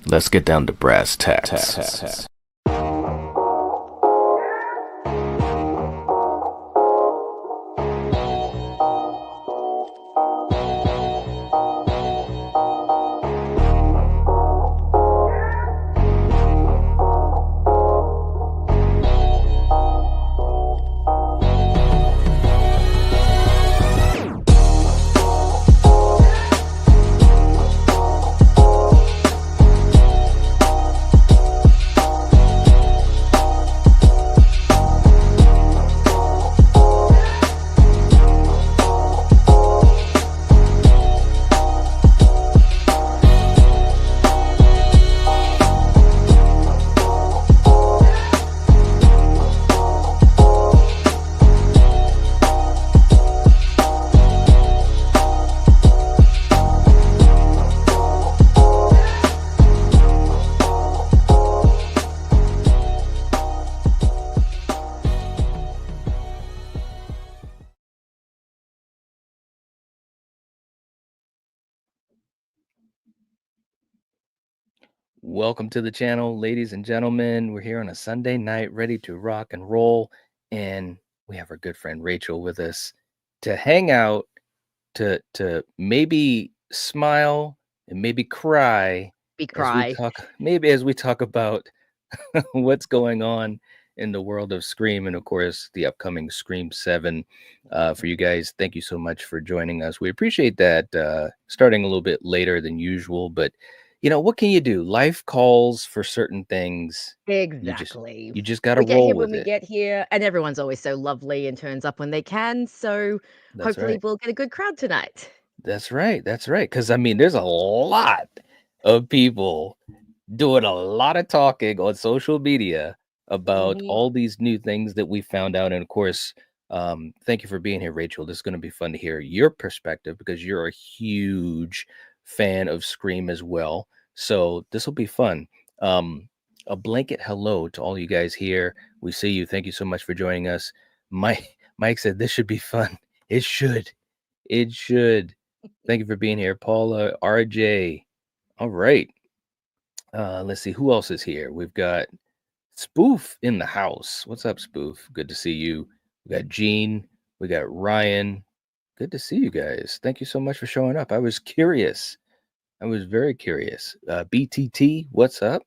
Let's get down to brass tacks. Welcome to the channel, ladies and gentlemen. We're here on a Sunday night, ready to rock and roll. And we have our good friend Rachel with us to hang out, to maybe smile and maybe cry Be as we cry. talk about what's going on in the world of Scream and of course the upcoming Scream 7. For you guys, thank you so much for joining us. We appreciate that. Starting a little bit later than usual, but what can you do? Life calls for certain things. You just Exactly. you just got to We get roll here when with we it. get here, and everyone's always so lovely and turns up when they can, so That's hopefully right. we'll get a good crowd tonight. That's right. That's right. Because I mean, there's a lot of people doing a lot of talking on social media about Mhm. all these new things that we found out. And of course, thank you for being here, Rachel. This is going to be fun to hear your perspective because you're a huge fan of Scream as well. So this will be fun. Um, a blanket hello to all you guys here. We see you. Thank you so much for joining us. Mike said this should be fun. It should. It should. Thank you for being here, Paula, RJ. All right. Let's see who else is here. We've got Spoof in the house. What's up, Spoof? Good to see you. We got Gene. We got Ryan. Good to see you guys. Thank you so much for showing up. I was curious. I was very curious. BTT, what's up?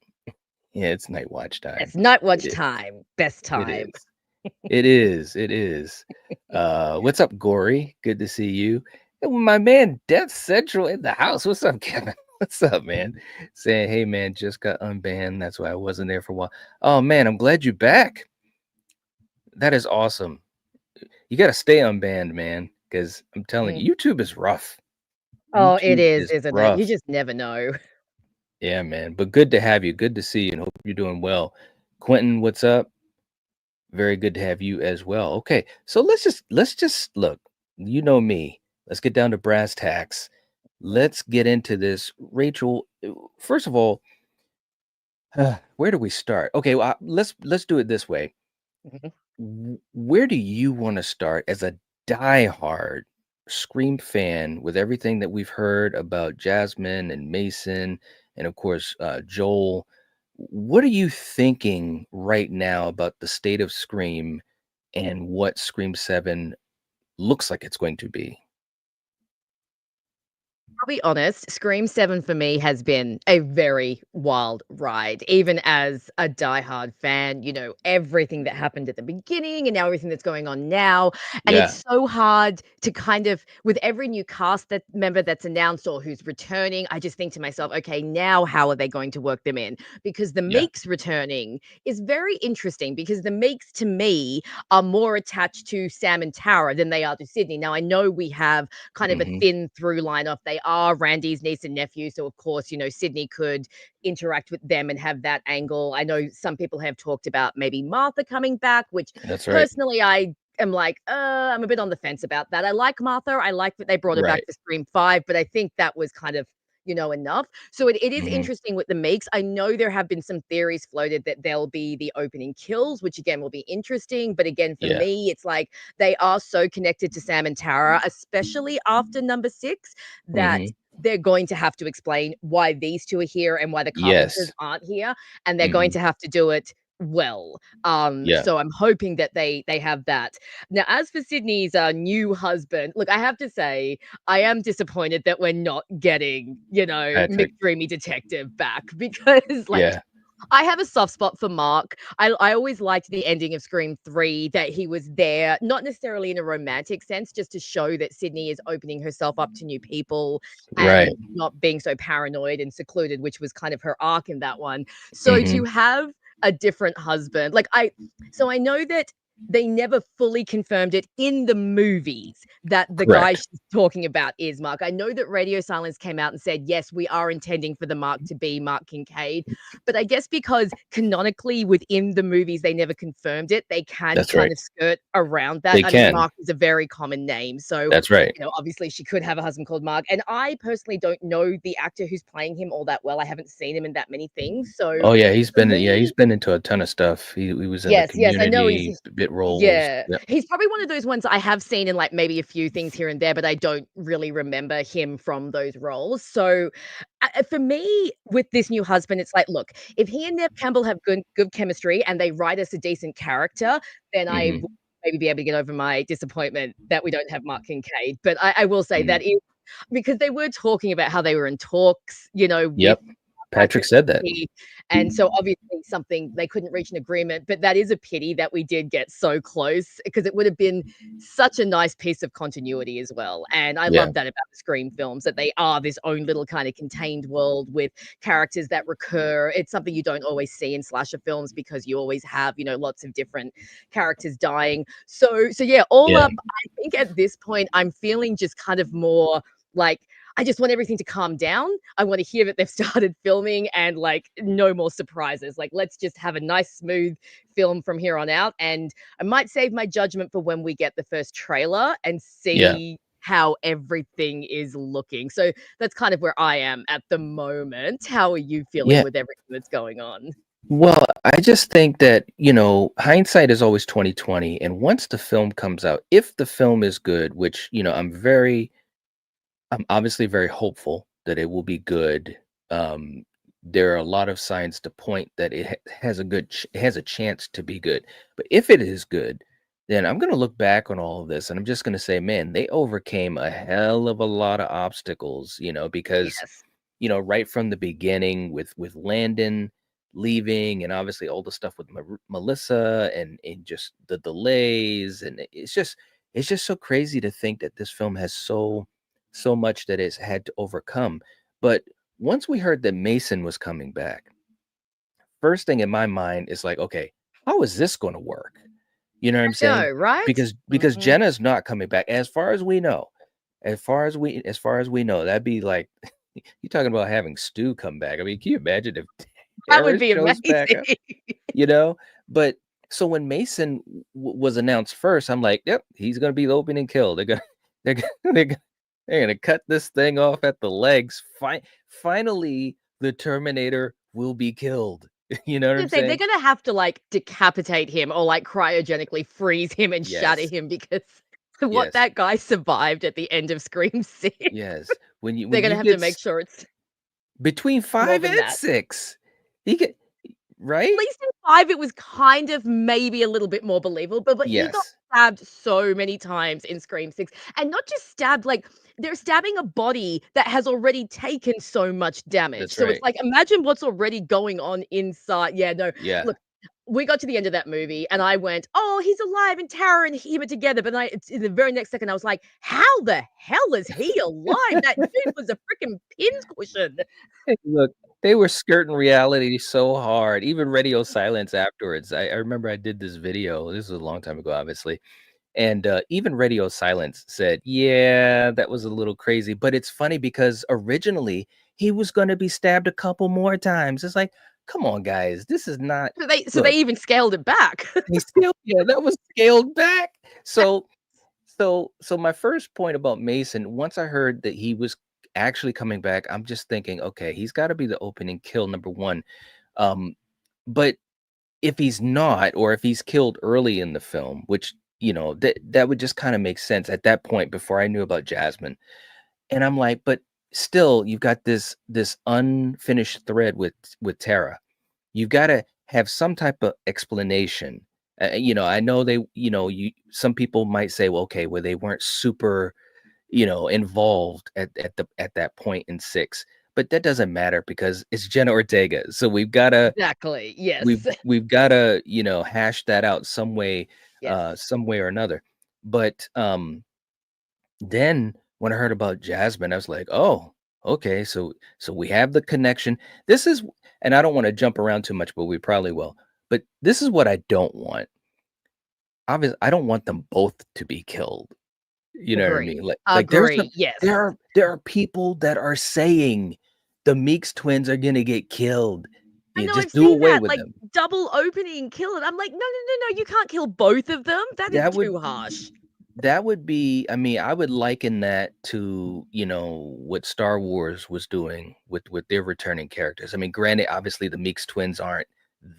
Yeah, it's night watch time. It's night It watch is. time. Best It time. is. It is. It is. What's up, Gory? Good to see you. And my man, Death Central in the house. What's up, Kevin? What's up, man? Saying, hey, man, just got unbanned. That's why I wasn't there for a while. Oh, man, I'm glad you're back. That is awesome. You got to stay unbanned, man, because I'm telling Mhm. you, YouTube is rough. Oh, it YouTube is, is isn't it? You rough. just never know. Yeah, man. But good to have you. Good to see you and hope you're doing well. Quentin, what's up? Very good to have you as well. Okay, so let's just look. You know me. Let's get down to brass tacks. Let's get into this. Rachel, first of all, where do we start? Okay, well, let's do it this way. Mhm. Where do you want to start as a diehard Scream fan with everything that we've heard about Jasmine and Mason and of course Joel? What are you thinking right now about the state of Scream and what Scream 7 looks like it's going to be? I'll be honest, Scream 7 for me has been a very wild ride. Even as a diehard fan, everything that happened at the beginning and now everything that's going on now. And Yeah. it's so hard to kind of, with every new cast that member that's announced or who's returning, I just think to myself, okay, now how are they going to work them in? Because the Yeah. Meeks returning is very interesting because the Meeks to me are more attached to Sam and Tara than they are to Sydney. Now, I know we have kind of a Hmm. thin through line of they are Randy's niece and nephew. So of course, Sydney could interact with them and have that angle. I know some people have talked about maybe Martha coming back, which That's right. personally I am like, I'm a bit on the fence about that. I like Martha. I like that they brought her back Right. for Scream 5, but I think that was kind of enough. So it is Hmm. interesting with the Meeks. I know there have been some theories floated that they'll be the opening kills, which again will be interesting. But again, for Yeah. me, it's like they are so connected to Sam and Tara, especially after number 6, that Hmm. they're going to have to explain why these 2 are here and why the Carpenters Yes. aren't here, and they're going Mhm. to have to do it well. Yeah. So I'm hoping that they have that. Now, as for Sydney's, new husband, look, I have to say, I am disappointed that we're not getting, Patrick. McDreamy Detective back because, like, Yeah. I have a soft spot for Mark. I always liked the ending of Scream 3 that he was there, not necessarily in a romantic sense, just to show that Sydney is opening herself up to new people Right. and not being so paranoid and secluded, which was kind of her arc in that one. So to Mhm. have a different husband, I know that they never fully confirmed it in the movies that the guy Correct. she's talking about is Mark. I know that Radio Silence came out and said, yes, we are intending for the Mark to be Mark Kincaid. But I guess because canonically within the movies they never confirmed it, they can That's kind right. of skirt around that. They I mean, can. Mark is a very common name. So, That's right. obviously she could have a husband called Mark. And I personally don't know the actor who's playing him all that well. I haven't seen him in that many things. So Oh, for me, he's been into a ton of stuff. He was in the yes, yes, I know Community, bit roles. yeah, Yep. he's probably one of those ones I have seen in, like, maybe a few things here and there, but I don't really remember him from those roles. So, for me, with this new husband, it's like, look, if he and Neve Campbell have good chemistry and they write us a decent character, then I Mhm. will maybe be able to get over my disappointment that we don't have Mark Kincaid. But I will say Mhm. that is because they were talking about how they were in talks, with Yep. Patrick Patrick said that. Swayze, and so obviously something they couldn't reach an agreement, but that is a pity that we did get so close because it would have been such a nice piece of continuity as well, and I Yeah. love that about the Scream films, that they are this own little kind of contained world with characters that recur. It's something you don't always see in slasher films because you always have, lots of different characters dying. So yeah, all Yeah. up, I think at this point, I'm feeling just kind of more like I just want everything to calm down. I want to hear that they've started filming and like no more surprises. Like, let's just have a nice, smooth film from here on out. And I might save my judgment for when we get the first trailer and Yeah. see how everything is looking. So that's kind of where I am at the moment. How are you feeling Yeah. with everything that's going on? Well, I just think that, hindsight is always 2020. And once the film comes out, if the film is good, which, I'm obviously very hopeful that it will be good. There are a lot of signs to point that it has a chance to be good. But if it is good, then I'm going to look back on all of this and I'm just going to say, man, they overcame a hell of a lot of obstacles, because Yes. right from the beginning with Landon leaving and obviously all the stuff with Melissa and just the delays and it's just so crazy to think that this film has so much that it's had to overcome. But once we heard that Mason was coming back, first thing in my mind is like, okay, how is this going to work? You know what I'm I know, saying? right? Because Mhm. Jenna's not coming back as far as we know. As far as we know, that'd be like you talking about having Stu come back. I mean, can you imagine if That would Tara be shows back amazing. up? You know? But so when Mason was announced first, I'm like, yep, he's gonna be the opening kill. They're gonna they're gonna, they're gonna cut this thing off at the legs. Finally, the Terminator will be killed. You know what I'm Gonna say they're saying? gonna have to like decapitate him or like cryogenically freeze him and shatter Yes. him because what Yes. that guy survived at the end of Scream 6, Yes. When you they're when gonna you have to get make sure it's between more 5 than and that. 6, he get At right? least in 5, it was kind of maybe a little bit more believable, but he got Yes. stabbed so many times in Scream 6, and not just stabbed, like, they're stabbing a body that has already taken so much damage, That's so it's right. like, imagine what's already going on inside. Yeah, no, Yeah. look, we got to the end of that movie, and I went, "Oh, he's alive, and Tara and him are together," but it's in the very next second, I was like, "How the hell is he alive? That dude was a freaking pincushion." Look, they were skirting reality so hard, even Radio Silence afterwards. I remember I did this video, this was a long time ago, obviously, and, even Radio Silence said, "Yeah, that was a little crazy," but it's funny because originally, he was gonna be stabbed a couple more times. It's like, "Come on, guys, this is not." So they Look, even scaled it back. they still yeah, that was scaled back. So my first point about Mason, once I heard that he was actually coming back, I'm just thinking, okay, he's got to be the opening kill number one. Um, but if he's not, or if he's killed early in the film, which that would just kind of make sense at that point before I knew about Jasmine. And I'm like, but still you've got this unfinished thread with Tara. You've got to have some type of explanation. I know some people might say, well, okay, well, they weren't super, involved at that point in six, but that doesn't matter because it's Jenna Ortega. So Exactly. Yes. we've gotta, hash that out Yes. some way or another. But then when I heard about Jasmine, I was like, oh, okay, so we have the connection. This is, and I don't want to jump around too much, but we probably will. But this is what I don't want. Obviously, I don't want them both to be killed. You know what I mean? Agree. Like there's some Agree. Yes. there are people that are saying the Meeks twins are gonna get killed. I You know just I've do seen away that, with like, them. double opening, kill it. I'm like, "No, no, no, no, you can't kill both of them. That is That would too harsh." that would be, I mean, I would liken that to, what Star Wars was doing with their returning characters. I mean, granted, obviously the Meeks twins aren't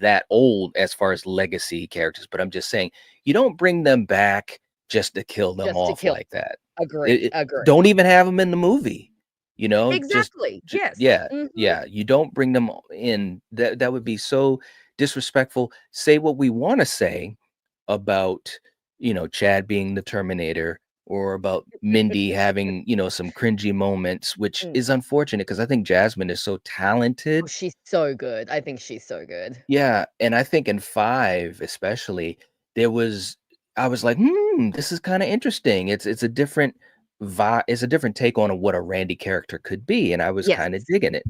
that old as far as legacy characters, but I'm just saying you don't bring them back just to kill them Just to off kill. like that. Agree, Don't agree. even have them in the movie. Just Exactly. Yes. yeah, Mhm. yeah. You don't bring them in. That would be so disrespectful. Say what we want to say about, Chad being the Terminator, or about Mindy having, some cringy moments, which Mm. is unfortunate because I think Jasmine is so Oh, talented. she's so good. I think she's so good. Yeah, and I think in 5 especially, there was I was like, "Hmm, this is kinda interesting." It's a different it's a different take on what a Randy character could be, and I was Yes. kinda digging it.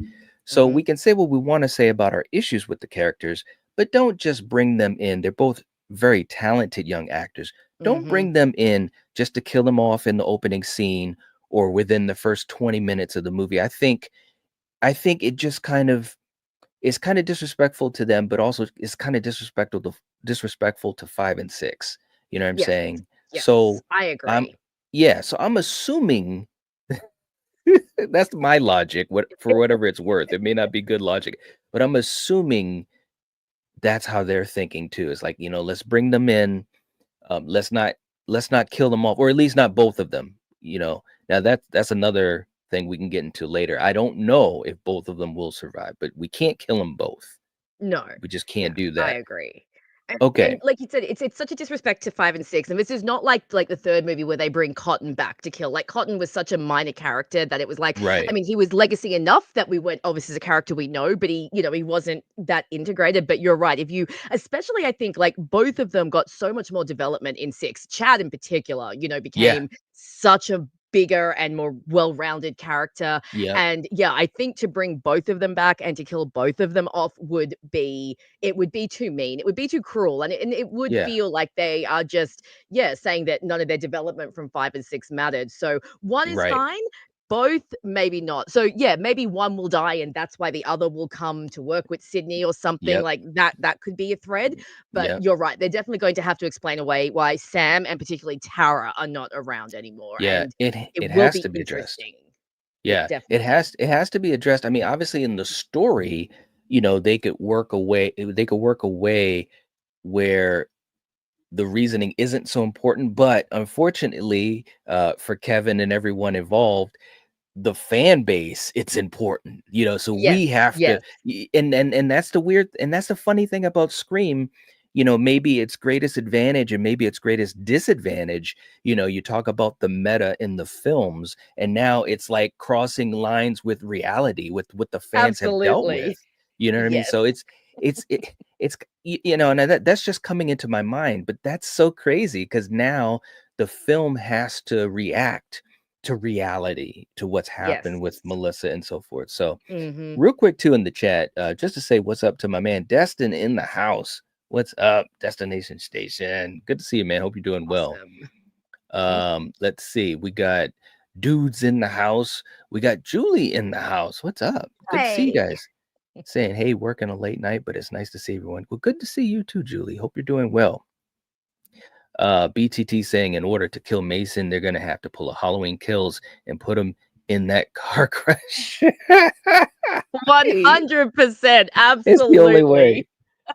So we Mhm. can say what we wanna say about our issues with the characters, but don't just bring them in. They're both very talented young actors. Don't Mhm. bring them in just to kill them off in the opening scene or within the first 20 minutes of the movie. I think it just kind of it's kinda disrespectful to them, but also it's kinda disrespectful to 5 and 6, you know what I'm Yes. saying? Yes. So, I I'm agree. yeah, so I'm assuming that's my logic, for whatever it's worth. It may not be good logic, but I'm assuming that's how they're thinking too. It's like, let's bring them in, let's not kill them off, or at least not both of them, you know? Now that's another thing we can get into later. I don't know if both of them will survive, but we can't kill them both. No. We just No, can't do I that. agree. And Okay. like you said, it's such a disrespect to 5 and 6, and this is not like the 3rd movie where they bring Cotton back to kill. Like, Cotton was such a minor character that it was like I Right. mean, he was legacy enough that we went, "Oh, this is a character we know," but he wasn't that integrated, but you're right, if you especially I think, like, both of them got so much more development in 6. Chad in particular, Yeah. became such a bigger and more well-rounded character, Yep. and yeah, I think to bring both of them back and to kill both of them off would be too mean. It would be too cruel, and it would Yeah. feel like they are just, yeah, saying that none of their development from 5 and 6 mattered. So, 1 is Right. fine, both maybe not. So, yeah, maybe one will die, and that's why the other will come to work with Sydney or something Yep. like that. That could be a thread, but Yep. you're right. They're definitely going to have to explain away why Sam and particularly Tara are not around anymore, Yeah. and It it it will has be to be addressed. interesting. Yeah, Yeah. definitely. It has to be addressed. I mean, obviously in the story, they could work a way where the reasoning isn't so important, but unfortunately, for Kevin and everyone involved, the fan base, it's important, so Yes, we have to, yes, and that's the weird, and that's the funny thing about Scream. Maybe its greatest advantage and maybe its greatest disadvantage. You talk about the meta in the films, and now it's like crossing lines with reality, with what the fans have dealt absolutely. with. You know what I mean? Yes. So it's and that's just coming into my mind, but that's so crazy because now the film has to react to reality, to what's Yes. happened with Melissa and so forth. So, Mhm. real quick too in the chat, just to say what's up to my man Destin in the house. What's up, Destination Station? Good to see you, man. Hope you're doing well. Awesome. Thank you. Let's see. We got dudes in the house. We got Julie in the house. What's up? Good to see you Hey. guys. Saying, hey, working a late night, but it's nice to see everyone. Well, good to see you too, Julie. Hope you're doing well. BTT saying in order to kill Mason, they're gonna have to pull a Halloween Kills and put him in that car crash. Hey, 100%, it's the only way. absolutely.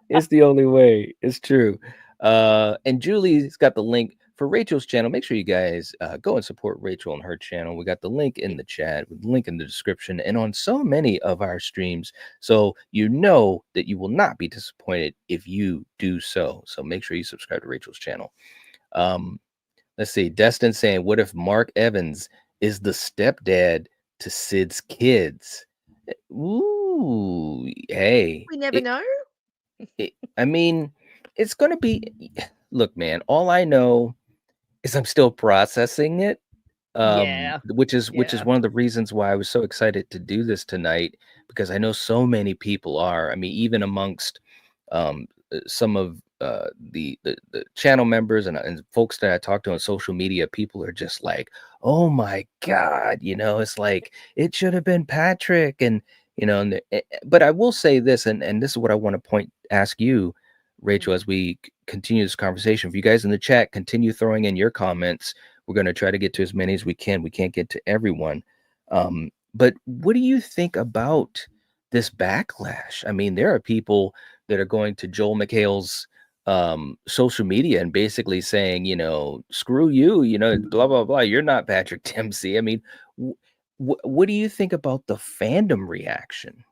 It's the only way. It's true. And Julie's got the link for Rachel's channel, make sure you guys go and support Rachel on her channel. We got the link in the chat, with the link in the description, and on so many of our streams. So you know that you will not be disappointed if you do so. So make sure you subscribe to Rachel's channel. Um, let's see. Destin saying, "What if Mark Evans is the stepdad to Sid's kids?" Ooh, hey, We never know. I mean, it's gonna be. Look, man. All I know is I'm still processing it, Yeah. which is Yeah. one of the reasons why I was so excited to do this tonight, because I know so many people are. I mean, even amongst some of the channel members and folks that I talk to on social media, people are just like, "Oh my god," it's like it should have been Patrick, and but I will say this, and this is what I want to ask you, Rachel, Mhm. as we continue this conversation. If you guys in the chat continue throwing in your comments, we're going to try to get to as many as we can. We can't get to everyone. But what do you think about this backlash? I mean, there are people that are going to Joel McHale's social media and basically saying, screw you, blah, blah, blah. You're not Patrick Dempsey. I mean, what do you think about the fandom reaction?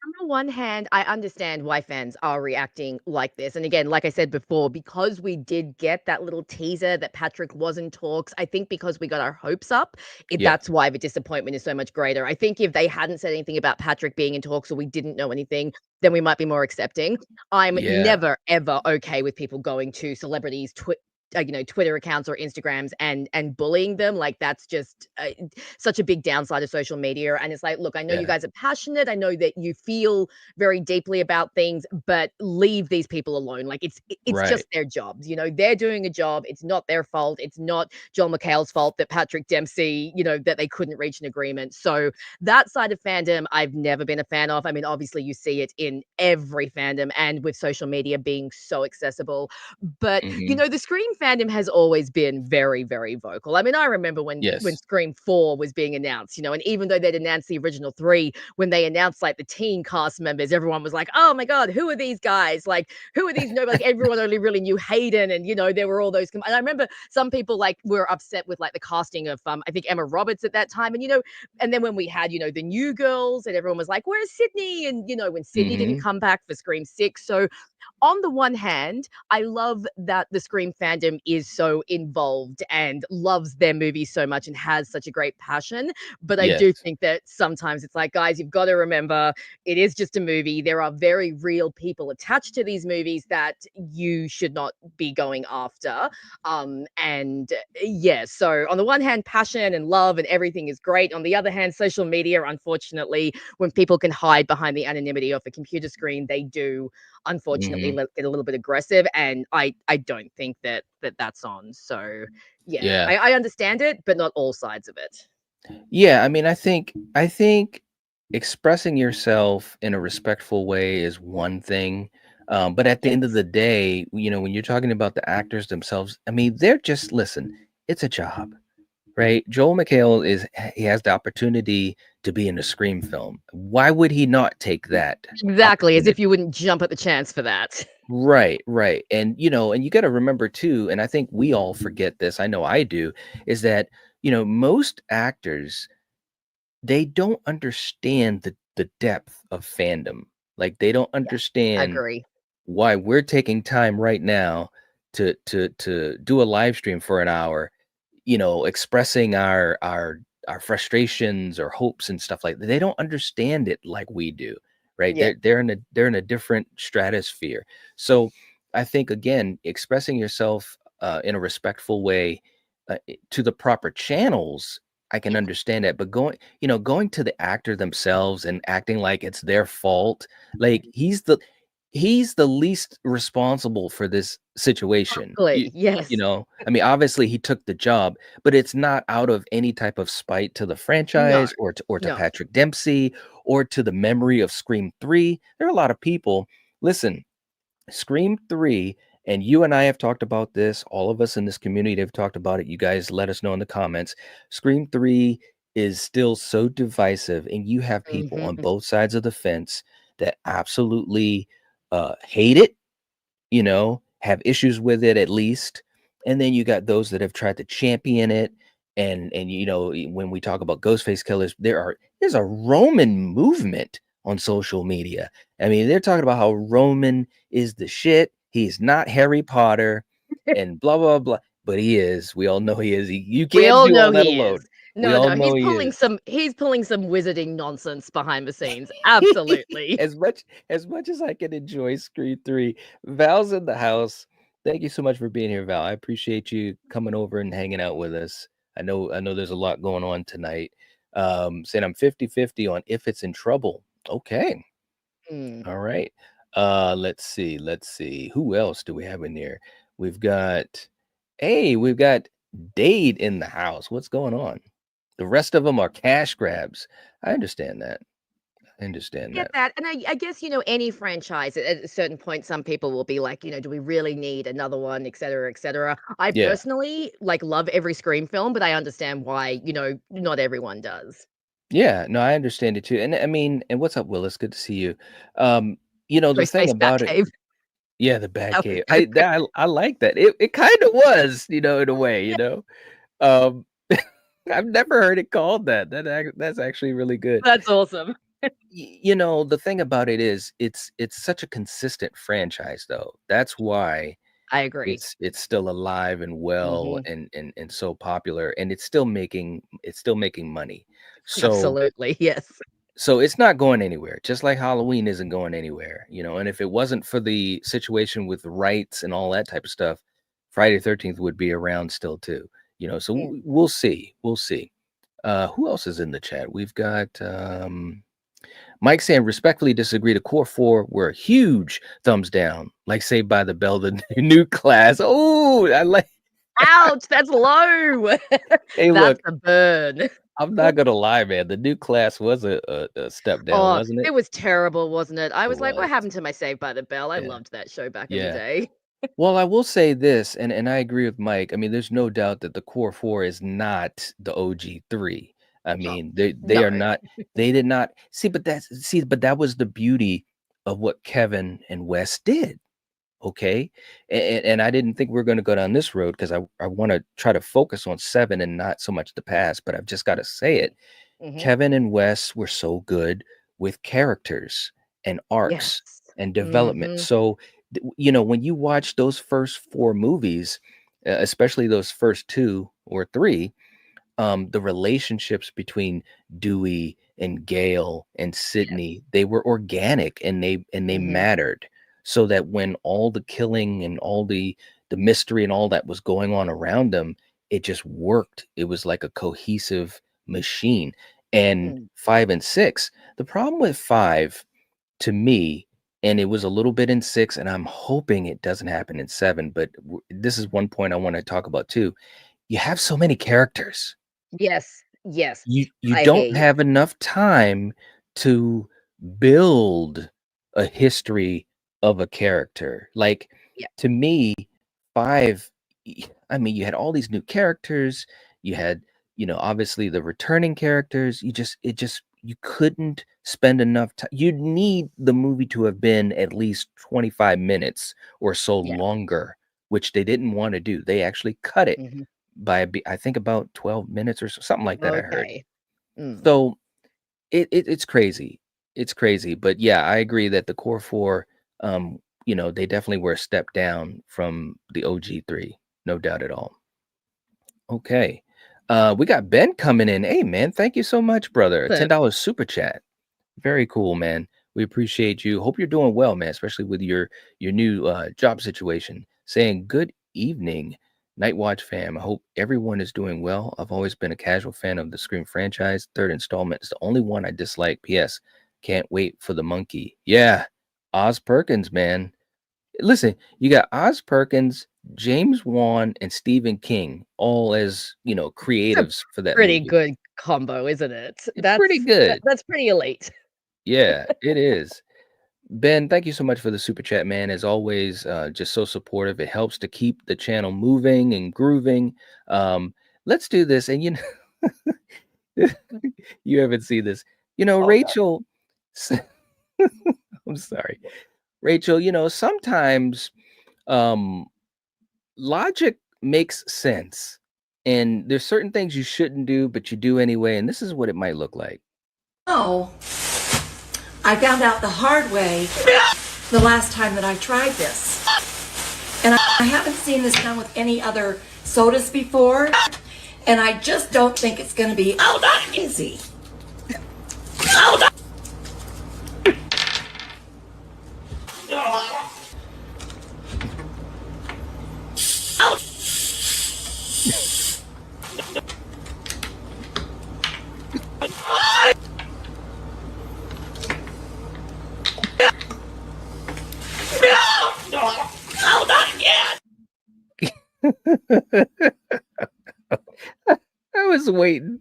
On the one hand, I understand why fans are reacting like this. And again, like I said before, because we did get that little teaser that Patrick was in talks, I think because we got our hopes up, Yeah. that's why the disappointment is so much greater. I think if they hadn't said anything about Patrick being in talks or we didn't know anything, then we might be more accepting. I'm Yeah. never, ever okay with people going to celebrities' Twitter accounts or Instagrams and bullying them. Like that's just such a big downside of social media. And it's like, look, I know you Yeah. guys are passionate. I know that you feel very deeply about things, but leave these people alone. Like it's Right. just their jobs. They're doing a job. It's not their fault. It's not John McHale's fault that Patrick Dempsey, that they couldn't reach an agreement. So that side of fandom, I've never been a fan of. I mean, obviously you see it in every fandom and with social media being so accessible. But, Hmm. the Scream fandom has always been very, very vocal. I mean, I remember when Yes. Scream 4 was being announced, and even though they'd announced the original 3, when they announced, like, the teen cast members, everyone was like, "Oh my god, who are these guys? Like, who are these?" No, like, everyone only really knew Hayden and, there were all those and I remember some people, like, were upset with, like, the casting of, I think Emma Roberts at that time, and then when we had, the new girls and everyone was like, "Where's Sydney?" And, when Sydney didn't Hmm. come back for Scream 6. So on the one hand, I love that the Scream fandom is so involved and loves their movies so much and has such a great passion. But I do Yes. think that sometimes it's like, guys, you've got to remember it is just a movie. There are very real people attached to these movies that you should not be going after. And yeah, so on the one hand, passion and love and everything is great. On the other hand, social media, unfortunately, when people can hide behind the anonymity of a computer screen, they do unfortunately Hmm. get a little bit aggressive, and I don't think that's on. So yeah, Yeah. I understand it, but not all sides of it. Yeah, I mean, I think expressing yourself in a respectful way is one thing, but at the end of Yes. the day, when you're talking about the actors themselves, I mean, they're just listen. It's a job, right? Joel McHale he has the opportunity to be in a Scream film. Why would he not take that Exactly, as if opportunity? you wouldn't jump at the chance for that. Right, right. And you got to remember too, and I think we all forget this. I know I do, is that, most actors, they don't understand the depth of fandom. Like they don't Yeah, understand agree. why we're taking time right now to do a live stream for an hour, expressing our frustrations or hopes and stuff like that. They don't understand it like we do, right? Yeah. They're in a different stratosphere. So I think again, expressing yourself in a respectful way to the proper channels, I can Yeah. understand that. But going to the actor themselves and acting like it's their fault, like he's the least responsible for this situation. Exactly, yes. I mean, obviously he took the job, but it's not out of any type of spite to the No, franchise or to no. Patrick Dempsey or to the memory of Scream 3. There are a lot of people. Listen, Scream 3, and you and I have talked about this. All of us in this community have talked about it. You guys let us know in the comments. Scream 3 is still so divisive, and you have people on Mhm. both sides of the fence that absolutely hate it, have issues with it at least. and then you got those that have tried to champion it. And when we talk about Ghostface killers, there's a Roman movement on social media. I mean, they're talking about how Roman is the shit. He's not Harry Potter, and blah blah blah. But he is. We all know he is. You We can't all do all know that he alone. is. We No, all no, know he is. he's pulling some wizarding nonsense behind the scenes. Absolutely. as much as I can enjoy Scream 3, Val's in the house. Thank you so much for being here, Val. I appreciate you coming over and hanging out with us. I know there's a lot going on tonight. Saying I'm 50-50 on If It's in Trouble. Okay. Mm. All right. Let's see. Let's see. Who else do we have in there? We've got we've got Dade in the house. What's going on? The rest of them are cash grabs. I understand that. I understand Get that. that, and I guess, any franchise at a certain point, some people will be like, "Do we really need another one?" Et cetera, et cetera. I Yeah. personally, love every Scream film, but I understand why, not everyone does. Yeah, no, I understand it too. And I mean, and what's up, Willis? Good to see you. The thing Ghostface about it, Batcave, yeah, the bad that was cave. good. I like that. It kind of was, in a way. Um I've never heard it called that. That's actually really good. That's awesome. The thing about it is it's such a consistent franchise though. That's why I agree. it's still alive and well Mhm. and so popular, and it's still making money. So Absolutely, yes. So it's not going anywhere, just like Halloween isn't going anywhere. And if it wasn't for the situation with rights and all that type of stuff, Friday 13th would be around still too. So Mm. we'll see. We'll see. Who else is in the chat? We've got Mike saying respectfully disagree. The core four were huge thumbs down, like Saved by the Bell, the new class. Oh, I like. Ouch, that's low. Hey, That's look, a burn. I'm not gonna lie, man. The new class was a step down, Oh, wasn't it it? was terrible, wasn't it? I It was like, "What was. happened to my Saved by the Bell?" I Yeah. loved that show back in the Yeah. day. Well, I will say this, and I agree with Mike. I mean, there's no doubt that the core four is not the OG three. I Oh, mean, they are no. not. They did not but that was the beauty of what Kevin and Wes did. Okay, and I didn't think we are going to go down this road because I want to try to focus on seven and not so much the past. But I've just got to say it. Mhm. Kevin and Wes were so good with characters and arcs Yes. and development. Mhm. So, when you watch those first four movies, especially those first two or three, the relationships between Dewey and Gail and Yes. Sydney, they were organic and they Mhm. mattered. So that when all the killing and all the mystery and all that was going on around them, it just worked. It was like a cohesive machine. And Mm. five and six, the problem with five to me, and it was a little bit in six, and I'm hoping it doesn't happen in seven, but this is one point I want to talk about too. You have so many characters, Yes. Yes. you I hear don't you. have enough time to build a history of a character. Like, Yeah. to me, five, I mean, you had all these new characters, you had, obviously the returning characters. You couldn't spend enough time. You'd need the movie to have been at least 25 minutes or so Yeah. longer, which they didn't want to do. They actually cut it Mhm. by I think about 12 minutes or something like that, I heard. Okay. Mm. So it's crazy. It's crazy. But yeah, I agree that the core four, they definitely were a step down from the OG3. No doubt at all. Okay. We got Ben coming in. Hey man, thank you so much, brother. A So $10 super chat. Very cool, man. We appreciate you. Hope you're doing well, man, especially with your new job situation. Saying good evening, Night Watch fam. I hope everyone is doing well. I've always been a casual fan of the Scream franchise. Third installment is the only one I dislike. P.S. Can't wait for the monkey. Yeah, Oz Perkins, man. Listen, you got Oz Perkins, James Wan, and Stephen King, all as it's a creatives for that pretty movie. good combo, isn't it? It's pretty That good. that's pretty elite. Yeah, it is. Ben, thank you so much for the super chat, man. As always, just so supportive. It helps to keep the channel moving and grooving. Um, let's do this. And you haven't seen this. Oh, no. Rachel, I'm sorry. Rachel, sometimes um logic makes sense. And there's certain things you shouldn't do, but you do anyway. And this is what it might look like. Oh, I found out the hard way the last time that I tried this. And I haven't seen this done with any other sodas before. And I just don't think it's going to be easy. I was waiting.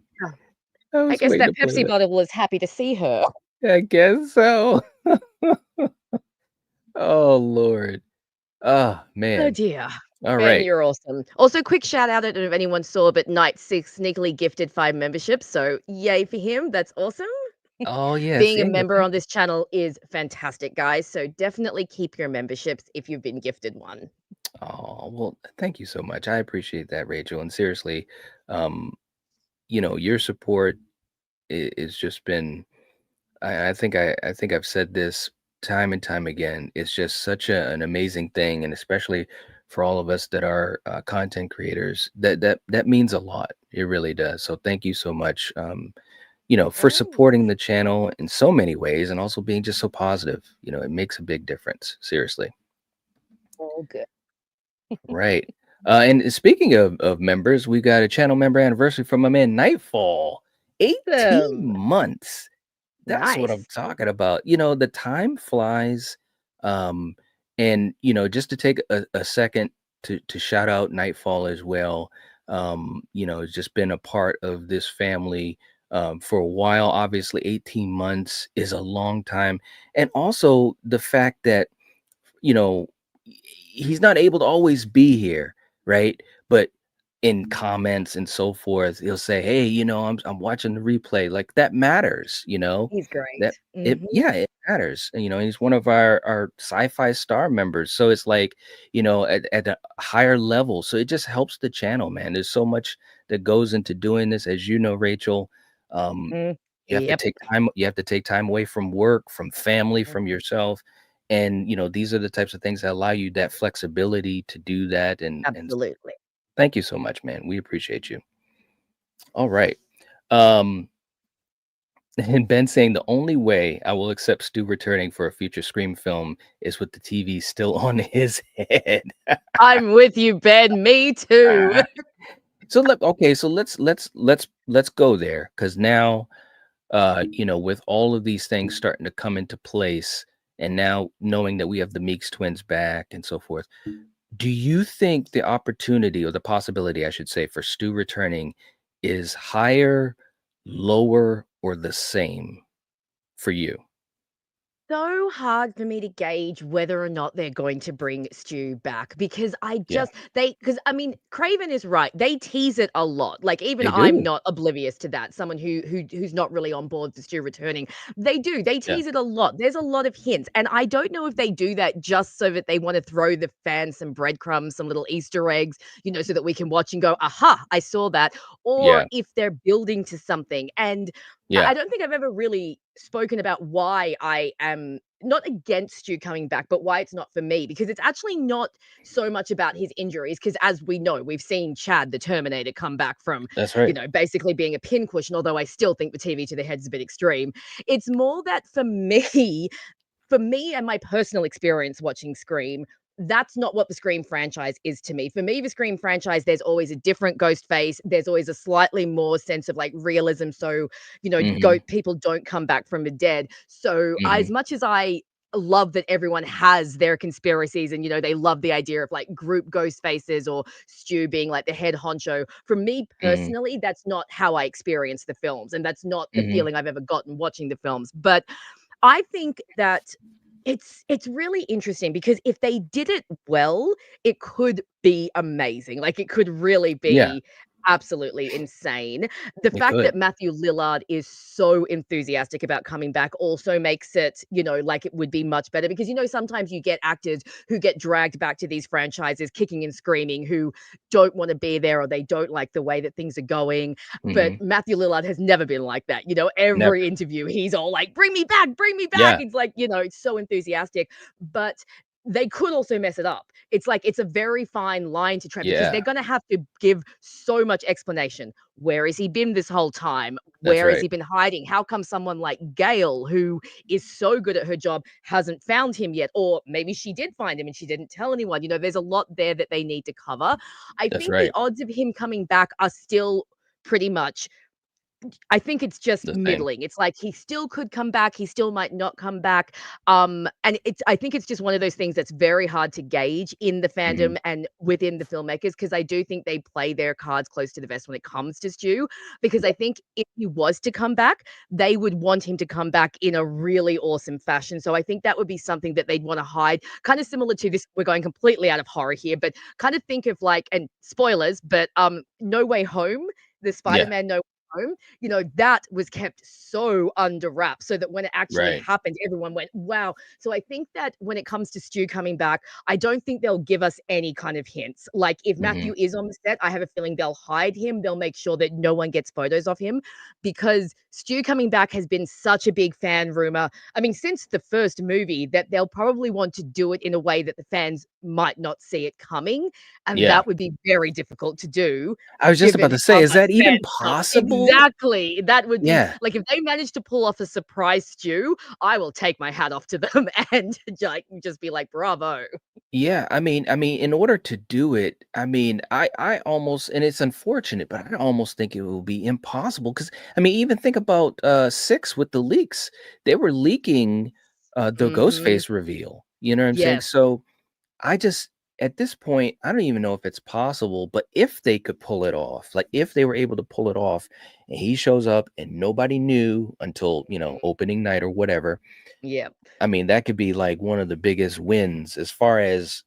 I I was guess waiting that to play Pepsi that. bottle was happy to see her. I guess so. Oh Lord. Oh Oh man. dear. All Ben, right. you're awesome. Also, quick shout out, I don't know if anyone saw, but Night Six sneakily gifted 5 memberships. So yay for him. That's awesome. Oh yes. Being a Yeah. member on this channel is fantastic, guys. So definitely keep your memberships if you've been gifted one. Oh, well, thank you so much. I appreciate that, Rachel. And seriously, um, your support is just been I think I've said this time and time again. It's just such an amazing thing, and especially for all of us that are content creators, that means a lot. It really does. So thank you so much. For Oh, supporting the channel in so many ways, and also being just so positive. It makes a big difference. Seriously. all good. Right. And speaking of members, we got a channel member anniversary from my man Nightfall. 18 Awesome. months. That's what I'm Nice. talking about. The time flies. Um, and just to take a second to shout out Nightfall as well. It's just been a part of this family for a while. Obviously, 18 months is a long time. And also the fact that you know, he's not able to always be here, right? But in comments and so forth, he'll say, "Hey, I'm watching the replay." Like that matters. He's That great. it Mhm. yeah, it matters. He's one of our sci-fi star members. So it's like, at a higher level. So it just helps the channel, man. There's so much that goes into doing this, as you know, Rachel. Um, Mm. you have to Yep. take time, you have to take time away from work, from family, from Mhm. yourself, and these are the types of things that allow you that flexibility to do that. And Absolutely. thank you so much, man. We appreciate you. All right. um and Ben saying the only way I will accept Stu returning for a future Scream film is with the TV still on his head. I'm with you, Ben. Me too. So look, okay, so let's go there, because now with all of these things starting to come into place, and now knowing that we have the Meeks twins back and so forth, do you think the opportunity, or the possibility, I should say, for Stu returning is higher, lower, or the same for you? So hard for me to gauge whether or not they're going to bring Stu back because Yeah, because I mean Craven is right. They tease it a lot. Like even they I'm do. not oblivious to that. Someone who's not really on board for Stu returning. They do. They Yeah, tease it a lot. There's a lot of hints. And I don't know if they do that just so that they want to throw the fans some breadcrumbs, some little Easter eggs, so that we can watch and go, aha, I saw that. Or yeah, if they're building to something. And I yeah. don't think I've ever really spoken about why I am not against you coming back, but why it's not for me, because it's actually not so much about his injuries. Because as we know, we've seen Chad the Terminator come back from, That's right. basically being a pincushion, although I still think the TV to the head is a bit extreme. It's more that for me and my personal experience watching Scream, that's not what the Scream franchise is to me. For me, the Scream franchise, there's always a different ghost face. There's always a slightly more sense of like realism. So, Hmm. people don't come back from the dead. So, Hmm. as much as I love that everyone has their conspiracies and they love the idea of like group ghost faces or Stu being like the head honcho, for me Hmm. personally, that's not how I experience the films, and that's not the Hmm. feeling I've ever gotten watching the films. But I think that it's really interesting because if they did it well, it could be amazing. Like, it could really Yeah. be absolutely insane. The It fact that could. Matthew Lillard is so enthusiastic about coming back also makes it, like it would be much better because, sometimes you get actors who get dragged back to these franchises kicking and screaming who don't want to be there or they don't like the way that things are going. But Mhm. Matthew Lillard has never been like that. Never. Every interview, he's all like, bring me back, bring me back. Yeah. It's like, it's so enthusiastic. But they could also mess it up. It's like it's a very fine line to tread because they're Yeah. gonna have to give so much explanation. Where has he been this whole time? That's Where has right. he been hiding? How come someone like Gail, who is so good at her job, hasn't found him yet? Or maybe she did find him and she didn't tell anyone. There's a lot there that they need to cover. I That's think the right. odds of him coming back are still pretty much I think it's just The same. middling. It's like he still could come back, he still might not come back. And I think it's just one of those things that's very hard to gauge in the Mhm. fandom and within the filmmakers because I do think they play their cards close to the vest when it comes to Stu. Because I think if he was to come back, they would want him to come back in a really awesome fashion. So I think that would be something that they'd want to hide, kind of similar to this. We're going completely out of horror here, but kind of think of like, and spoilers, but No Way Home, the Yeah. Spider-Man No Home, that was kept so under wraps so that when it actually Right. happened, everyone went, wow. So I think that when it comes to Stu coming back, I don't think they'll give us any kind of hints. Like if Mhm. Matthew is on the set, I have a feeling they'll hide him. They'll make sure that no one gets photos of him because Stu coming back has been such a big fan rumor. I mean, since the first movie, that they'll probably want to do it in a way that the fans might not see it coming. And Yeah. that would be very difficult to do I was just about given to how say, is much that even fans love possible? exactly. That would be Yeah. like, if they managed to pull off a surprise stew, I will take my hat off to them and, like, just be like, "Bravo." Yeah, I mean, in order to do it, I almost, and it's unfortunate, but I almost think it will be impossible. Because I mean, even think about 6 with the leaks. They were leaking the Mhm. Ghostface reveal. You know what I'm saying? Yes. So I just, at this point, I don't even know if it's possible, but if they could pull it off, like if they were able to pull it off and he shows up and nobody knew until, opening night or whatever, Yep. I mean, that could be like one of the biggest wins as far as,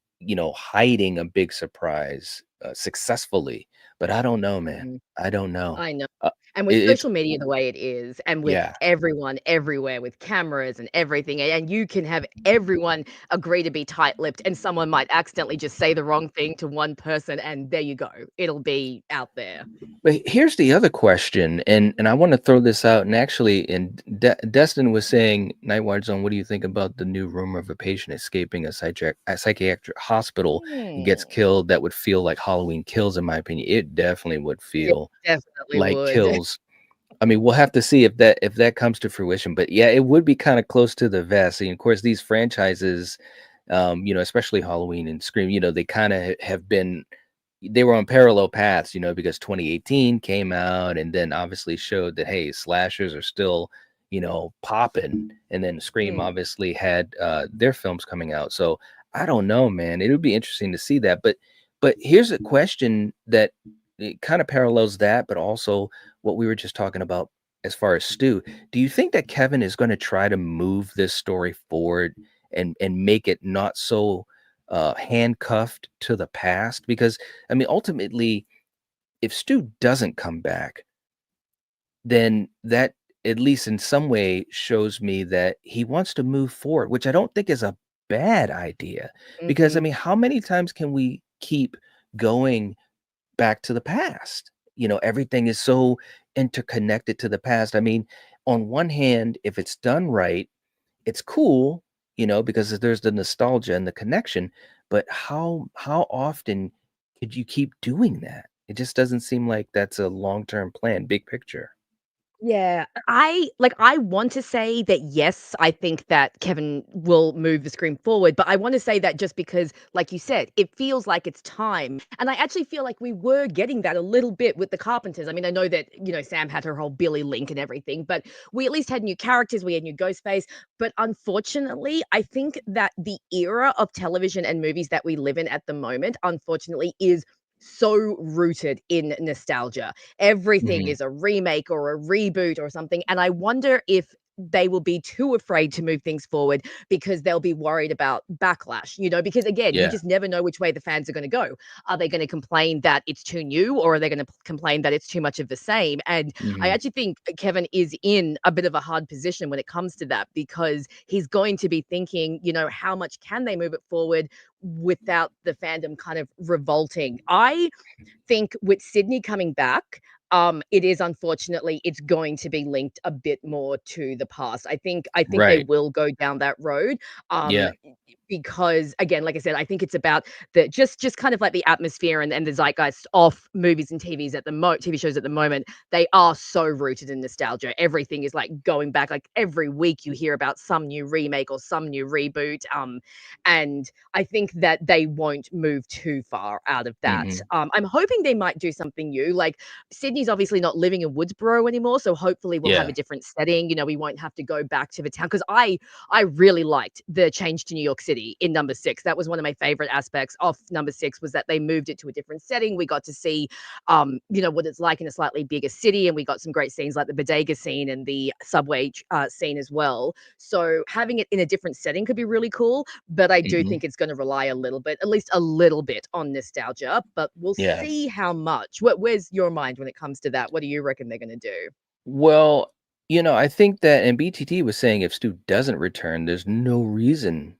hiding a big surprise successfully. But I don't know, man. Mhm. I don't know. I know. Uh, And with it's, social media the way it is, and with yeah. everyone everywhere with cameras and everything, and you can have everyone agree to be tight-lipped, and someone might accidentally just say the wrong thing to one person, and there you go. It'll be out there. But here's the other question, and I want to throw this out. And actually, and Destin was saying, Nightwatch Zone, what do you think about the new rumor of a patient escaping a psychiatric hospital and gets Hmm. killed? That would feel like Halloween Kills, in my opinion. It definitely would Yeah, feel definitely like would. Kills. I mean, we'll have to see if that comes to fruition. But yeah, it would be kind of close to the vest. And of course, these franchises, especially Halloween and Scream, they kind of have been, they were on parallel paths, because 2018 came out and then obviously showed that, hey, slashers are still, popping. And then Scream Mm. obviously had their films coming out. So I don't know, man. It would be interesting to see that. But here's a question that it kind of parallels that, but also what we were just talking about as far as Stu. Do you think that Kevin is going to try to move this story forward and make it not so handcuffed to the past? Because I mean, ultimately, if Stu doesn't come back, then that, at least in some way, shows me that he wants to move forward, which I don't think is a bad idea. Because I Mhm. mean, how many times can we keep going back to the past? Everything is so interconnected to the past. I mean, on one hand, if it's done right, it's cool, because there's the nostalgia and the connection, but how often could you keep doing that? It just doesn't seem like that's a long-term plan, big picture. Yeah, I want to say that, yes, I think that Kevin will move the screen forward, but I wanna say that just because, like you said, it feels like it's time, and I actually feel like we were getting that a little bit with the Carpenters. I mean, I know that, Sam had her whole Billy Link and everything, but we at least had new characters, we had new Ghostface, but unfortunately, I think that the era of television and movies that we live in at the moment, unfortunately, is so rooted in nostalgia. Everything Mhm. is a remake or a reboot or something, and I wonder if they will be too afraid to move things forward because they'll be worried about backlash, because again, you Yeah. just never know which way the fans are going to go. Are they going to complain that it's too new, or are they going to complain that it's too much of the same? And I Mhm. actually think Kevin is in a bit of a hard position when it comes to that, because he's going to be thinking, how much can they move it forward without the fandom kind of revolting? I think with Sidney coming back, it is unfortunately it's going to be linked a bit more to the past. I think they Right. will go down that road. Yeah. Because again, like I said, I think it's about the just kind of like the atmosphere and the zeitgeist of movies and TV shows at the moment. They are so rooted in nostalgia. Everything is like going back. Like every week you hear about some new remake or some new reboot. And I think that they won't move too far out of that. Mhm. I'm hoping they might do something new. Like Sydney's obviously not living in Woodsboro anymore, so hopefully we'll have a Yeah. different setting. We won't have to go back to the town, because I really liked the change to New York City in number 6. That was one of my favorite aspects of number 6, was that they moved it to a different setting. We got to see, what it's like in a slightly bigger city, and we got some great scenes like the bodega scene and the subway scene as well. So having it in a different setting could be really cool, but I do Mhm. think it's going to rely a little bit, at least a little bit, on nostalgia. But we'll Yeah. see how much. Where's your mind when it comes to that? What do you reckon they're going to do? Well, I think that, and BTT was saying if Stu doesn't return, there's no reason,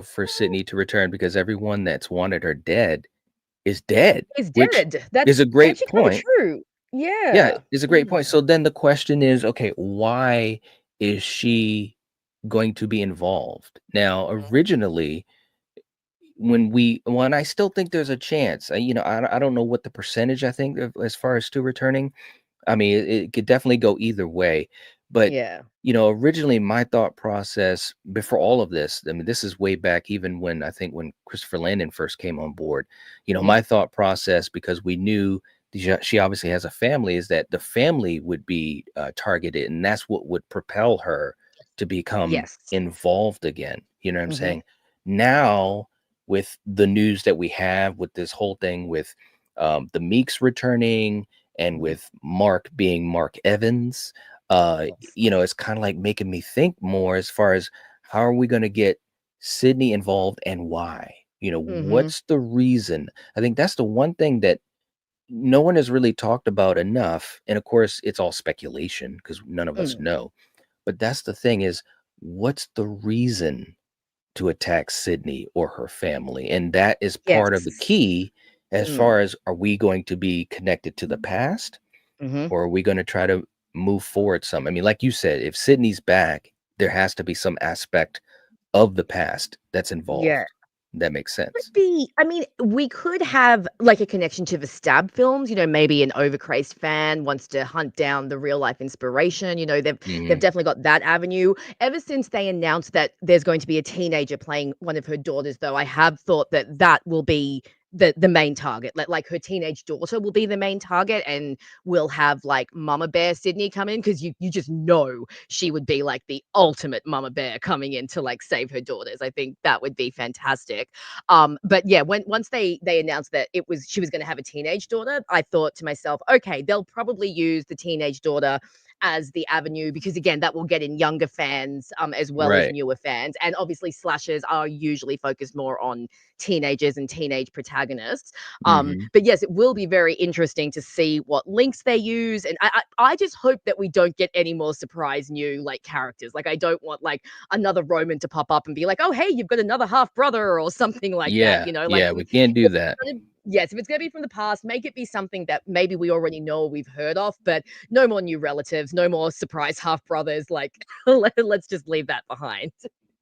for Sydney to return because everyone that's wanted her dead is dead, Is which dead. is a That's great actually kind of point. true. Yeah, Yeah. is a great point. Mm. So then the question is, okay, why is she going to be involved? Now, originally, I still think there's a chance. I don't know what the percentage I think of as far as Stu returning. I mean, it could definitely go either way. But, Yeah. originally my thought process before all of this, I mean, this is way back even when I think when Christopher Landon first came on board, Mhm. my thought process, because we knew she obviously has a family, is that the family would be targeted, and that's what would propel her to become Yes. involved again. You know what I'm Mhm. saying? Now, with the news that we have with this whole thing with the Meeks returning, and Mhm. with Mark being Mark Evans, Yes. it's kind of like making me think more as far as how are we going to get Sydney involved and why? Mhm. What's the reason? I think that's the one thing that no one has really talked about enough. And of course, it's all speculation because none of us Mm. know. But that's the thing is, what's the reason to attack Sydney or her family? And that is part of the Yes. key as Mm. far as, are we going to be connected to the past, Mhm. or are we going to try to move forward some? I mean, like you said, if Sydney's back, there has to be some aspect of the past that's involved. Yeah. That makes Could sense. be. I mean, we could have like a connection to the Stab films. Maybe an overcrazed fan wants to hunt down the real life inspiration. They've Hmm. definitely got that avenue. Ever since they announced that there's going to be a teenager playing one of her daughters, though, I have thought that that will be the main target. Like her teenage daughter will be the main target, and we'll have like Mama Bear Sydney come in, because you just know she would be like the ultimate Mama Bear coming in to like save her daughters. I think that would be fantastic. But yeah, once they announced that she was going to have a teenage daughter, I thought to myself, okay, they'll probably use the teenage daughter as the avenue, because again, that will get in younger fans, as well as Right. newer fans. And obviously, slashers are usually focused more on teenagers and teenage protagonists. Hmm. But yes, it will be very interesting to see what links they use, and I just hope that we don't get any more surprise new like characters. Like I don't want like another Roman to pop up and be like, "Oh, hey, you've got another half brother," or something like that. Yeah. Like Yeah. We can't do that. yes, if it's gonna be from the past, make it be something that maybe we already know or we've heard of, but no more new relatives, no more surprise half brothers. Like let's just leave that behind.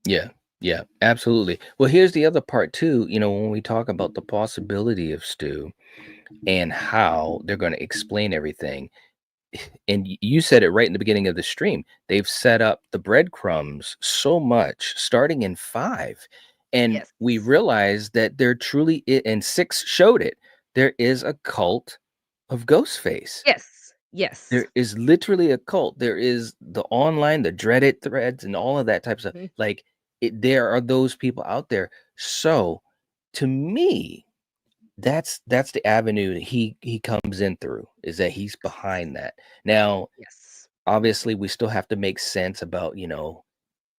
Yeah. Yeah. Absolutely. Well, here's the other part too. When we talk about the possibility of Stu and how they're going to explain everything, and you said it right in the beginning of the stream. They've set up the breadcrumbs so much starting in 5, and Yes. we realized that there truly and 6 showed it. There is a cult of Ghostface. Yes. Yes. There is literally a cult. There is the online, the dreaded threads, and all of that type of stuff. Mhm. Like, there are those people out there. So to me, that's the avenue that he comes in through, is that he's behind that. Now, Yes. obviously we still have to make sense about,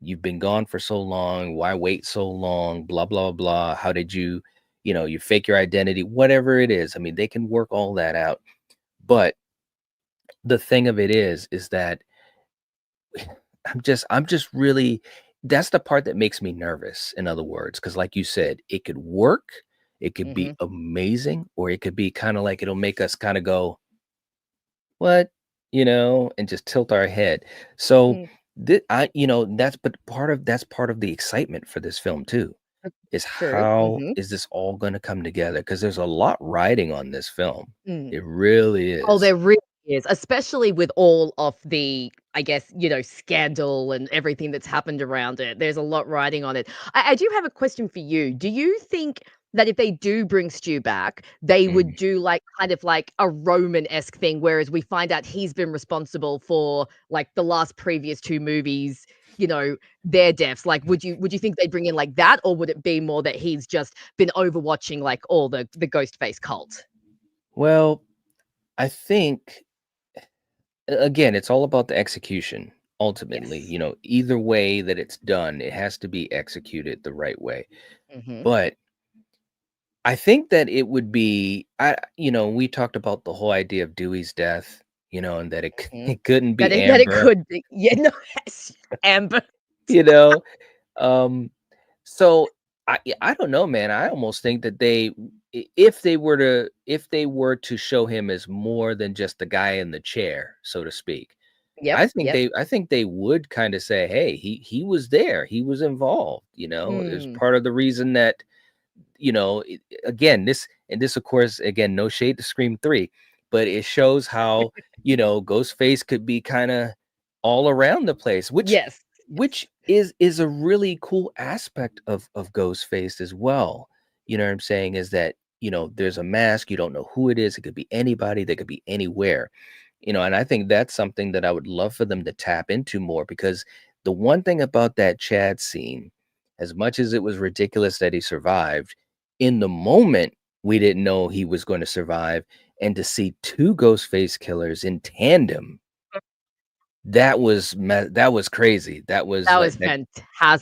you've been gone for so long, why wait so long, blah blah blah. How did you, you fake your identity, whatever it is. I mean, they can work all that out. But the thing of it is that I'm just really, that's the part that makes me nervous, in other words, because like you said, it could work, it could be Mhm. amazing, or it could be kind of like it'll make us kind of go, what, and just tilt our head. So Mm. that's part of the excitement for this film too, That's is true. how Mhm. is this all going to come together? Because there's a lot riding on this film. Mm. It really Oh, is. there really is, especially with all of the, I guess, scandal and everything that's happened around it. There's a lot riding on it. I do have a question for you. Do you think that if they do bring Stu back, they would Mhm. do like kind of like a Roman-esque thing, whereas we find out he's been responsible for like the last previous two movies, their deaths? Like, would you think they'd bring in like that, or would it be more that he's just been overwatching like all the Ghostface cult? Well, I think again, it's all about the execution. Ultimately, Yes. either way that it's done, it has to be executed the right way. Mhm. But I think that it would be, we talked about the whole idea of Dewey's death, and that it Mhm. it couldn't That be it Amber, could be. Yeah, no, yes, Amber. you know. Um, so I don't know, man. I almost think that if they were to show him as more than just the guy in the chair, so to speak, Yep, yep. I think they would kind of say, hey, he was there, he was involved, is Mm. part of the reason that, again, this of course, again, no shade to Scream 3, but it shows how, Ghostface could be kind of all around the place, which Yes, yes. which is a really cool aspect of Ghostface as well. You know what I'm saying? Is that, there's a mask, you don't know who it is, it could be anybody, they could be anywhere. And I think that's something that I would love for them to tap into more, because the one thing about that Chad scene, as much as it was ridiculous that he survived, in the moment we didn't know he was going to survive, and to see two Ghostface killers in tandem, that was crazy. That was That like was that.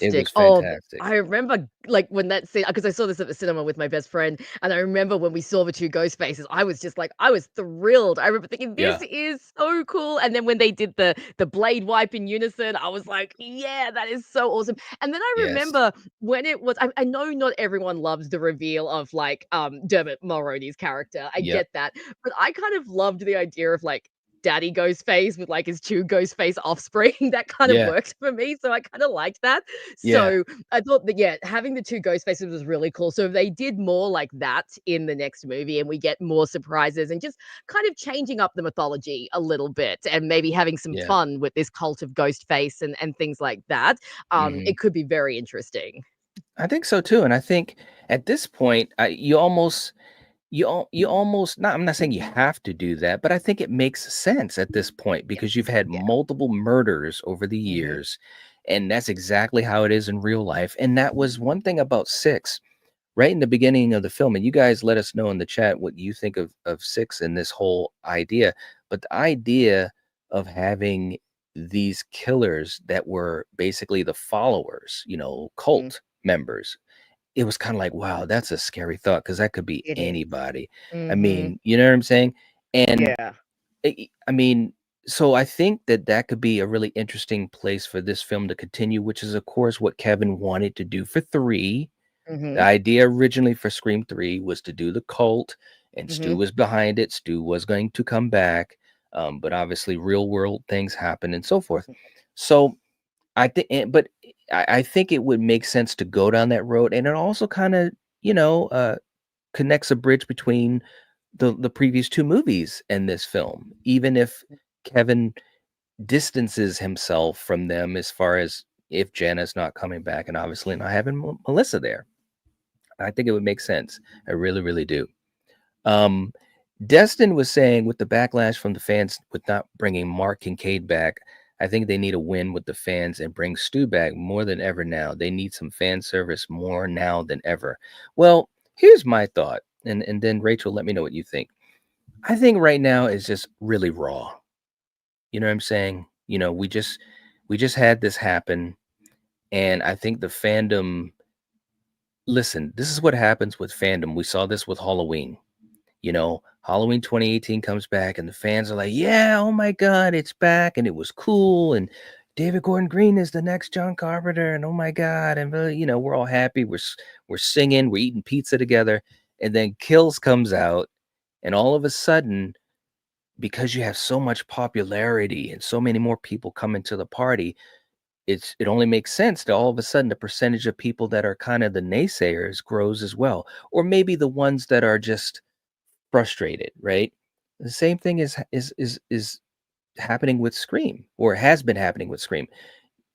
It fantastic. was Oh, fantastic. I remember, like, when that scene, because I saw this at the cinema with my best friend, and I remember when we saw the 2 ghost faces, I was just like I was thrilled. I remember thinking, "This Yeah. is so cool," and then when they did the blade wipe in unison, I was like, "Yeah, that is so awesome." And then I Yes. remember when it was I know not everyone loves the reveal of, like, Dermot Mulroney's character, I Yep. get that, but I kind of loved the idea of, like, Daddy Ghostface with, like, his 2 Ghostface offspring. That kind of Yeah. worked for me, so I kinda liked that. Yeah. So, I thought that, yeah, having the 2 Ghostfaces was really cool. So if they did more like that in the next movie and we get more surprises and just kind of changing up the mythology a little bit and maybe having some Yeah. fun with this cult of Ghostface and things like that, Mhm. it could be very interesting. I think so too, and I think at this point, you almost not, I'm not saying you have to do that, but I think it makes sense at this point, because you've Yes. had Yeah. multiple murders over the Mhm. years, and that's exactly how it is in real life. And that was one thing about 6 right in the beginning of the film, and you guys let us know in the chat what you think of 6 and this whole idea. But the idea of having these killers that were basically the followers, Mm. cult members, it was kind of like, wow, that's a scary thought, because that could be It is. anybody. I Mhm. mean, you know what I'm saying? And Yeah. I mean, so I think that that could be a really interesting place for this film to continue, which is, of course, what Kevin wanted to do for 3. The Mhm. idea originally for Scream 3 was to do the cult, and Stu Mhm. was behind it. Stu was going to come back, but obviously, real world things happen and so forth. So I think, but I think it would make sense to go down that road, and it also kind of, connects a bridge between the previous 2 movies and this film, even if Kevin distances himself from them, as far as if Jenna's not coming back, and obviously not having Melissa there. I think it would make sense. I really, really do. Um, Destin was saying, with the backlash from the fans with not bringing Mark Kincaid back, I think they need a win with the fans and bring Stu back more than ever now. They need some fan service more now than ever. Well, here's my thought, and then Rachel, let me know what you think. I think right now is just really raw. You know what I'm saying? we just had this happen, and I think the fandom. Listen, this is what happens with fandom. We saw this with Halloween. Halloween 2018 comes back, and the fans are like, "Yeah, oh my God, it's back, and it was cool, and David Gordon Green is the next John Carpenter, and oh my God," and we're all happy. We're singing, we're eating pizza together, and then Kills comes out, and all of a sudden, because you have so much popularity and so many more people coming to the party, it only makes sense that all of a sudden the percentage of people that are kind of the naysayers grows as well, or maybe the ones that are just frustrated, right? The same thing is happening with Scream, or has been happening with Scream.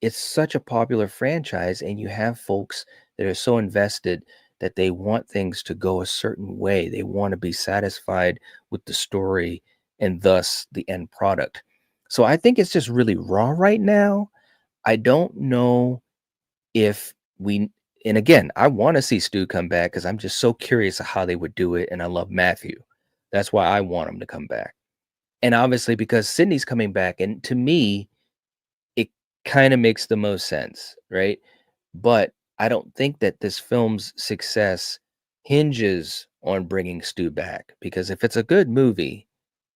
It's such a popular franchise, and you have folks that are so invested that they want things to go a certain way. They want to be satisfied with the story and thus the end product. So I think it's just really raw right now. I don't know if we, and again, I want to see Stu come back because I'm just so curious of how they would do it. And I love Matthew. That's why I want him to come back. And obviously, because Sydney's coming back, and to me, it kind of makes the most sense, right? But I don't think that this film's success hinges on bringing Stu back, because if it's a good movie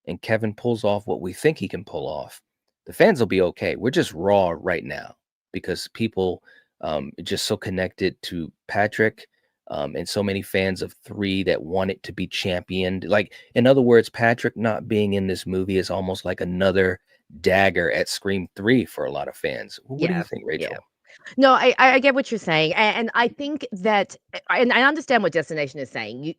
and Kevin pulls off what we think he can pull off, the fans will be okay. We're just raw right now because people just so connected to Patrick, and so many fans of 3 that want it to be championed. Like, in other words, Patrick not being in this movie is almost like another dagger at Scream 3 for a lot of fans. What do you Yeah, think, yeah. Rachel? No, I get what you're saying, and I think that, and I understand what Destination is saying.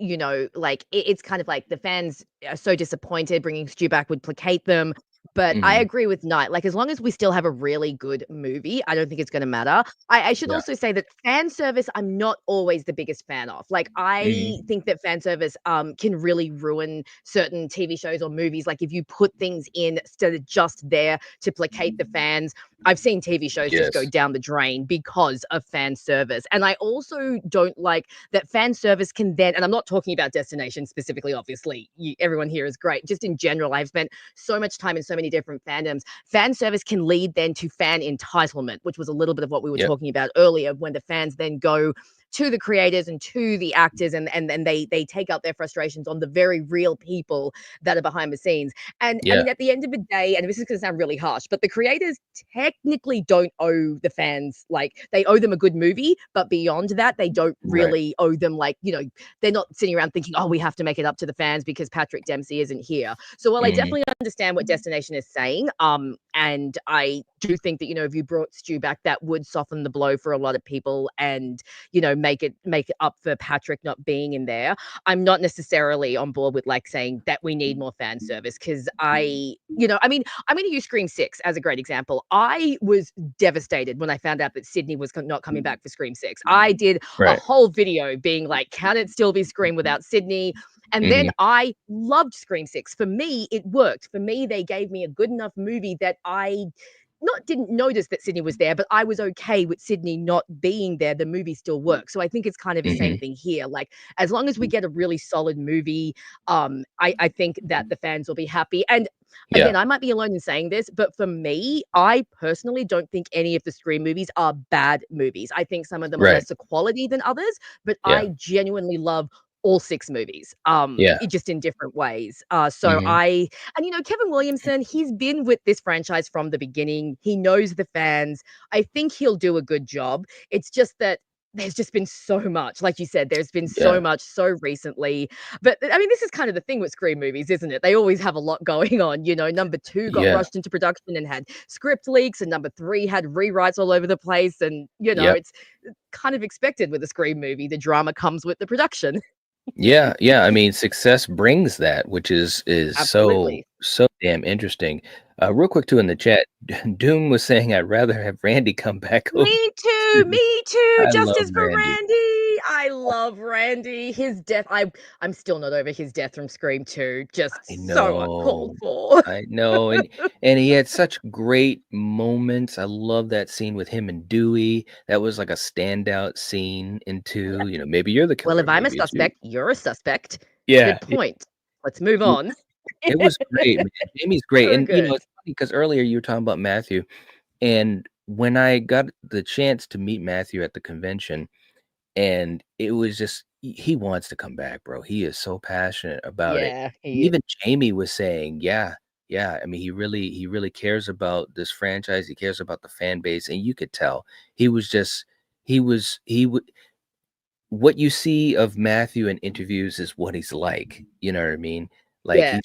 Like it's kind of like the fans are so disappointed. Bringing Stu back would placate them, but I Hmm. agree with Knight. Like as long as we still have a really good movie, I don't think it's going to matter. I should Yeah. also say that fan service, I'm not always the biggest fan of. Like I Hmm. think that fan service can really ruin certain TV shows or movies. Like if you put things in instead of just there to placate the fans. I've seen TV shows just go Yes. down the drain because of fan service. And I also don't like that fan service can then, and I'm not talking about Destination specifically, obviously, everyone here is great. Just in general, I've spent so much time in so many different fandoms. Fan service can lead then to fan entitlement, which was a little bit of what we were Yep. talking about earlier, when the fans then go to the creators and to the actors, and they take out their frustrations on the very real people that are behind the scenes. And I Yeah. mean, at the end of the day, and this is going to sound really harsh, but the creators technically don't owe the fans, like, they owe them a good movie, but beyond that, they don't Right. really owe them, like, they're not sitting around thinking, oh, we have to make it up to the fans because Patrick Dempsey isn't here. So while I Hmm. definitely understand what Destination is saying, and I do think that, if you brought Stu back, that would soften the blow for a lot of people and, make it up for Patrick not being in there. I'm not necessarily on board with like saying that we need more fan service because I mean, I'm going to use Scream 6 as a great example. I was devastated when I found out that Sydney was not coming back for Scream 6. I did a Right. whole video being like, can it still be Scream without Sydney? And then Hmm. I loved Scream 6. For me, it worked. For me, they gave me a good enough movie that I not didn't notice that Sydney was there, but I was okay with Sydney not being there. The movie still works. So I think it's kind of the same Hmm. thing here. Like as long as we get a really solid movie, I think that the fans will be happy. And Yeah. again, I might be alone in saying this, but for me, I personally don't think any of the Scream movies are bad movies. I think some of them are Right. lesser quality than others, but Yeah. I genuinely love all 6 movies, Yeah. just in different ways. Hmm. And Kevin Williamson, he's been with this franchise from the beginning. He knows the fans. I think he'll do a good job. It's just that there's just been so much, like you said, there's been so Yeah. much so recently. But I mean, this is kind of the thing with Scream movies, isn't it? They always have a lot going on. Number 2 got Yeah. rushed into production and had script leaks, and number 3 had rewrites all over the place. And Yep. it's kind of expected with a Scream movie. The drama comes with the production. Yeah, yeah. I mean, success brings that, which is so Absolutely. so damn interesting. Real quick too in the chat, Doom was saying I'd rather have Randy come back over. Me too, I love justice for Randy. Randy. I love Randy. His death, I'm still not over his death from Scream 2. I Just so uncalled know. for. I know. And he had such great moments. I love that scene with him and Dewey. That was like a standout scene in Yeah. 2. Maybe you're the Well, killer, if I'm a maybe it's you. suspect, you're a suspect. Yeah. Good point. Let's move on. It was great, man. Jamie's great, So and, good. because earlier you were talking about Matthew, and when I got the chance to meet Matthew at the convention, and it was just he wants to come back, bro. He is so passionate about it. Yeah, he Even Jamie was saying, "Yeah, yeah." I mean, he really cares about this franchise. He cares about the fan base, and you could tell he was just he would what you see of Matthew in interviews is what he's like. You know what I mean? Like yeah,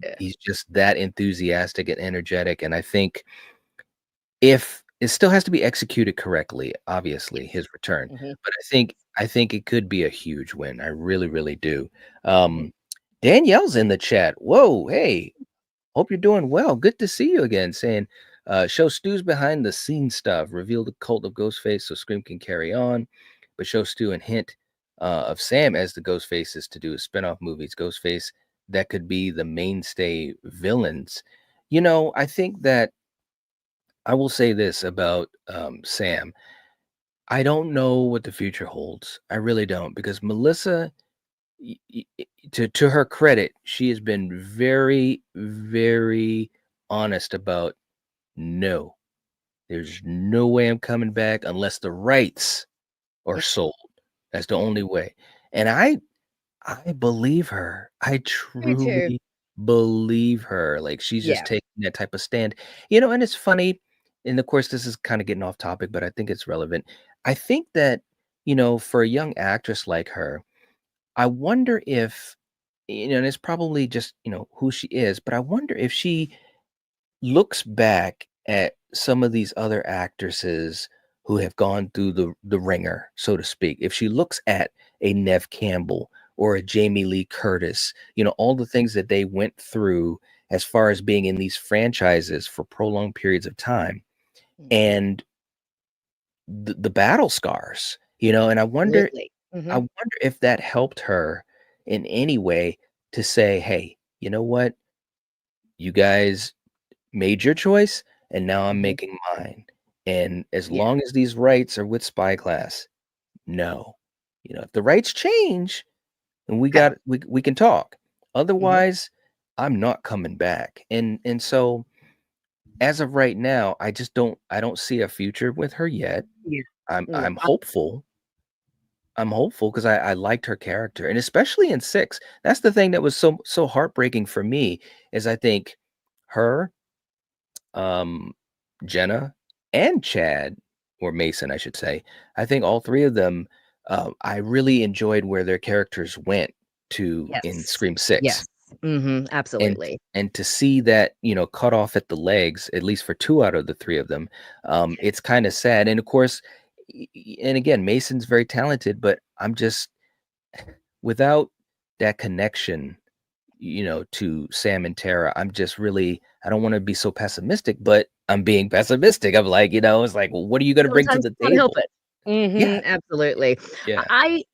yeah. he's just that enthusiastic and energetic, and I think if it still has to be executed correctly, obviously, his return, Mhm, but I think it could be a huge win. I really, really do. mhm. Danielle's in the chat. Whoa, hey, hope you're doing well. Good to see you again. Saying, show Stu's behind the scenes stuff. Reveal the cult of Ghostface so Scream can carry on, but show Stu and hint of Sam as the Ghostfaces to do a spinoff movies. Ghostface that could be the mainstay villains. I think that I will say this about Sam. I don't know what the future holds. I really don't, because Melissa, to her credit, she has been very, very honest about no. There's no way I'm coming back unless the rights are sold. That's the only way. And I believe her. I Me too. truly believe her. Like, she's just Yeah. taking that type of stand. And it's funny, and of course, this is kind of getting off topic, but I think it's relevant. I think that, for a young actress like her, I wonder if, and it's probably just, who she is, but I wonder if she looks back at some of these other actresses who have gone through the ringer, so to speak. If she looks at a Nev Campbell or a Jamie Lee Curtis, all the things that they went through as far as being in these franchises for prolonged periods of time, Mhm. and the battle scars, and Absolutely. I Mhm. wonder if that helped her in any way to say, hey, you know what? You guys made your choice, and now I'm Mhm. making mine. And as Yeah. long as these rights are with Spyglass, no. If the rights change, and we Okay. got we can talk. Mhm. Otherwise, I'm not coming back. And so as of right now, I don't see a future with her yet. Yeah. I'm Mm. I'm hopeful. I'm hopeful because I liked her character, and especially in 6. That's the thing that was so heartbreaking for me is I think her, um, Jenna, and Chad, or Mason, I should say. I think all 3 of them, I really enjoyed where their characters went to in Yes. Scream 6. Yes. Mhm. And Absolutely. and to see that, cut off at the legs, at least for 2 out of the 3 of them, it's kinda sad, and of course, and again, Mason's very talented, but I'm just without that connection, to Sam and Tara, I'm just really I don't wanna be so pessimistic, but I'm being pessimistic. I'm like, it's like, "Well, what are you gonna bring to Sometimes the you can't help table?" it. Yeah, Mhm, absolutely. yeah, I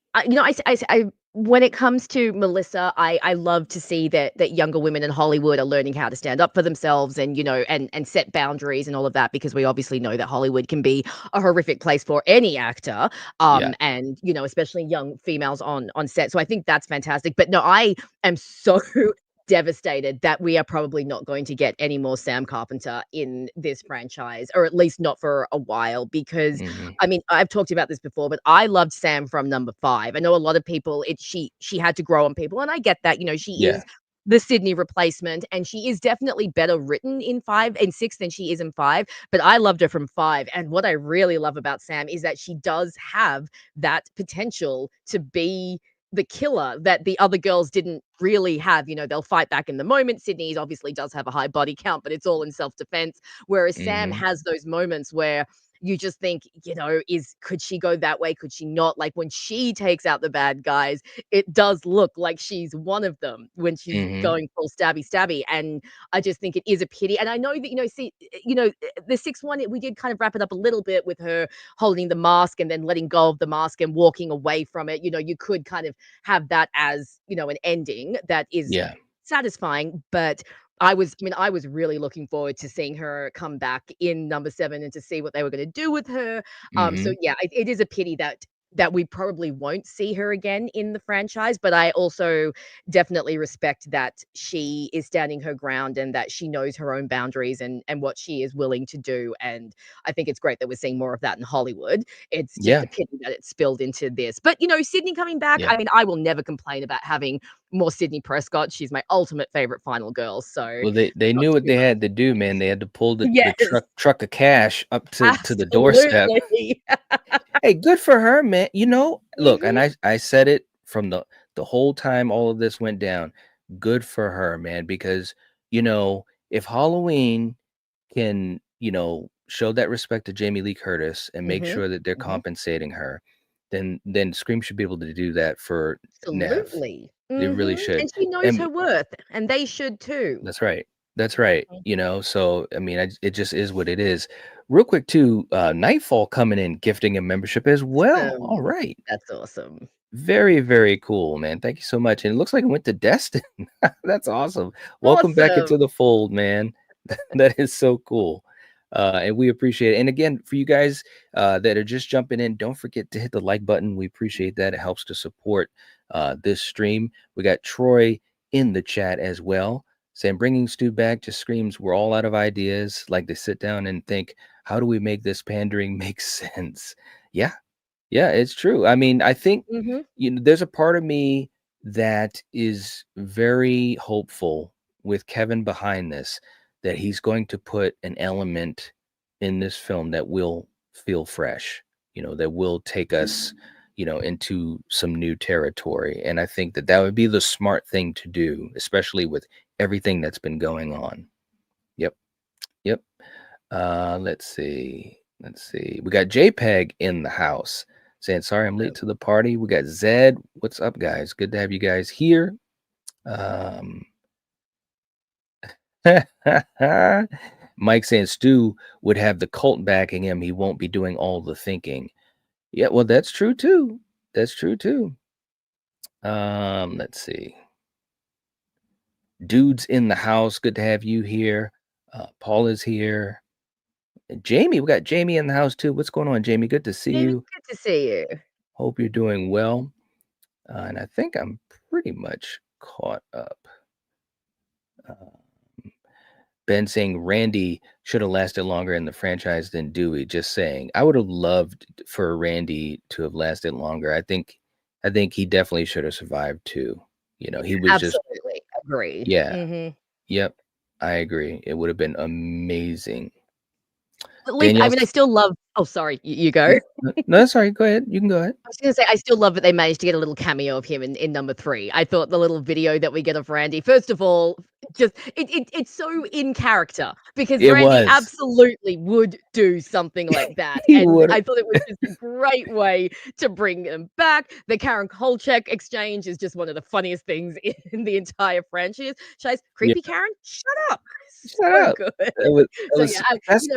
when it comes to Melissa, I love to see that younger women in Hollywood are learning how to stand up for themselves and, and set boundaries and all of that, because we obviously know that Hollywood can be a horrific place for any actor, yeah, and, especially young females on set. So I think that's fantastic. But no, I am so devastated that we are probably not going to get any more Sam Carpenter in this franchise, or at least not for a while, because mhm, I mean, I've talked about this before, but I loved Sam from number 5. I know a lot of people, she had to grow on people, and I get that, she yeah, is the Sydney replacement, and she is definitely better written in 5 and 6 than she is in 5, but I loved her from 5, and what I really love about Sam is that she does have that potential to be the killer that the other girls didn't really have. They'll fight back in the moment. Sydney obviously does have a high body count, but it's all in self-defense, whereas Sam mhm, has those moments where you just think, could she go that way? Could she not? Like when she takes out the bad guys, it does look like she's one of them when she's mhm, going full stabby stabby. And I just think it is a pity. And I know that, the sixth one, we did kind of wrap it up a little bit with her holding the mask and then letting go of the mask and walking away from it. You could kind of have that as, an ending that is yeah, satisfying, but I was really looking forward to seeing her come back in number 7 and to see what they were gonna do with her. So mhm, yeah, it is a pity that that we probably won't see her again in the franchise, but I also definitely respect that she is standing her ground and that she knows her own boundaries and what she is willing to do, and I think it's great that we're seeing more of that in Hollywood. It's just Yeah, a pity that it spilled into this. But, Sydney coming back, yeah. I mean, I will never complain about having more Sidney Prescott. She's my ultimate favorite final girl, so Well, they not knew what too they much. had to do, man. They had to pull the Yes, truck of cash up to the doorstep. absolutely. Hey, good for her, man. Look, and Mhm, I said it from the whole time all of this went down. Good for her, man, because if Halloween can, show that respect to Jamie Lee Curtis and make mhm, sure that they're mhm. compensating her, then Scream should be able to do that for Nev. Absolutely. They really Mhm, should. and she knows And her worth, and they should too. that's right. That's right. Mhm. So I mean, it just is what it is. Real quick too, Nightfall coming in gifting a membership as well. All right. That's awesome. Very, very cool, man. Thank you so much. And it looks like it went to Destin. That's awesome. Welcome back Awesome. into the fold, man. That is so cool. And we appreciate it. And again, for you guys that are just jumping in, don't forget to hit the like button. We appreciate that. It helps to support this stream. We got Troy in the chat as well saying bringing Stu back just screams we're all out of ideas. Like they sit down and think, how do we make this pandering make sense? Yeah, yeah, it's true. I mean, I think Mhm. there's a part of me that is very hopeful with Kevin behind this, that he's going to put an element in this film that will feel fresh, that will take us, into some new territory. And I think that would be the smart thing to do, especially with everything that's been going on. Yep. Yep. Let's see. Let's see. We got JPEG in the house saying, sorry, I'm late to the party. We got Zed. What's up, guys? Good to have you guys here. Um, Mike saying Stu would have the cult backing him. He won't be doing all the thinking. Yeah, well, that's true too. That's true too. Let's see. Dude's in the house. Good to have you here. Paul is here. Jamie, we got Jamie in the house too. What's going on, Jamie? Good to see Jamie, you. good to see you. Hope you're doing well. And I think I'm pretty much caught up. Ben saying Randy should have lasted longer in the franchise than Dewey. Just saying, I would have loved for Randy to have lasted longer. I think he definitely should have survived too. He was just, Absolutely agree. yeah, Mhm. yep. I agree. It would have been amazing. At least I Danielle, mean, I still love oh, sorry, you go. no, no, that's all right. Go ahead. You can go ahead. I was gonna say, I still love that they managed to get a little cameo of him in number 3. I thought the little video that we get of Randy, first of all, just it's so in character because It Randy was. absolutely would do something like that, He and would have. I thought it was just a great way to bring them back. The Karen Kolchak exchange is just one of the funniest things in the entire franchise. Yeah. Creepy Karen, shut up. Shut So up. good. That was. That So, was. yeah, That's.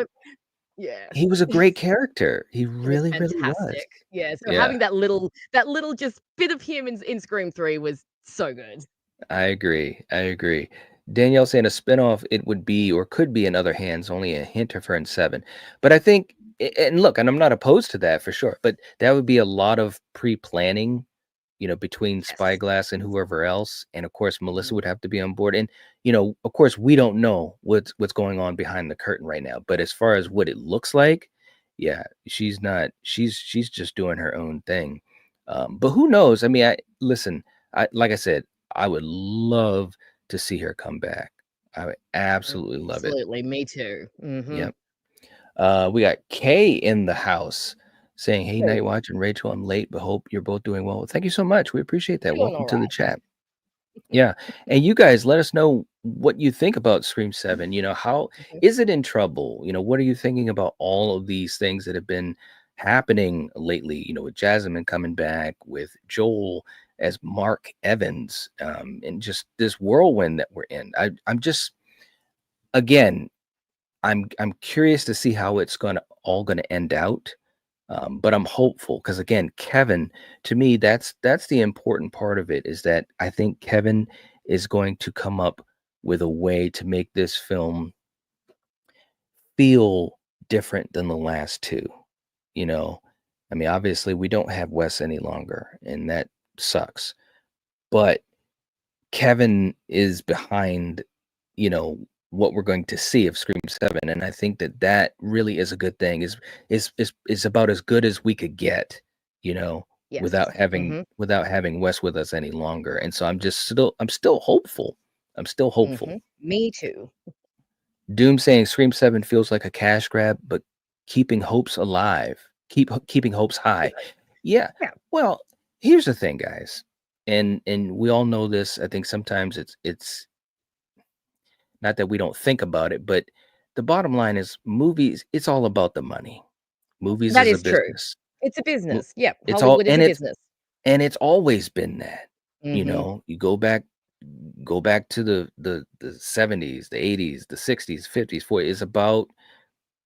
yeah. He was a great character. He It was really, really was. fantastic. Yeah, so Yeah. having that little just bit of him in Scream 3 was so good. I agree. I agree. Danielle saying a spinoff, it would be or could be in other hands, only a hint of her in 7. But I think, and look, and I'm not opposed to that for sure, but that would be a lot of pre-planning, between Yes. Spyglass and whoever else. And of course, Melissa Mhm. would have to be on board. And, of course, we don't know what's going on behind the curtain right now. But as far as what it looks like, yeah, she's not, she's just doing her own thing. But who knows? I mean, listen, like I said, I would love to see her come back. I would absolutely love it. Absolutely, me too. Mhm. Yep. We got Kay in the house saying, "Hey, Good. Night Watch and Rachel, I'm late, but hope you're both doing well." Well, thank you so much. We appreciate that. Doing Welcome all to the right. chat. Yeah. And you guys let us know what you think about Scream 7. How Mhm. is it in trouble? What are you thinking about all of these things that have been happening lately, with Jasmine coming back, with Joel as Mark Evans, and just this whirlwind that we're in. I'm just again, I'm curious to see how it's gonna end out. But I'm hopeful because again, Kevin, to me, that's the important part of it is that I think Kevin is going to come up with a way to make this film feel different than the last two. You know, I mean, obviously, we don't have Wes any longer, and that sucks. But Kevin is behind, what we're going to see of Scream 7, and I think that that really is a good thing. Is about as good as we could get, you know, Yes. without having Wes with us any longer. And so I'm still hopeful. I'm still hopeful. Me too. Doom saying Scream 7 feels like a cash grab, but keeping hopes alive, keeping hopes high. Yeah. Yeah. Well, here's the thing, guys. And we all know this. I think sometimes it's not that we don't think about it, but the bottom line is movies, it's all about the money. Movies That is a is true. business. It's a Mo- business. Yep. It's all Hollywood is a business. and it's always been that. Mhm. You go back to the 70s, the 80s, the 60s, 50s, 40s. It's about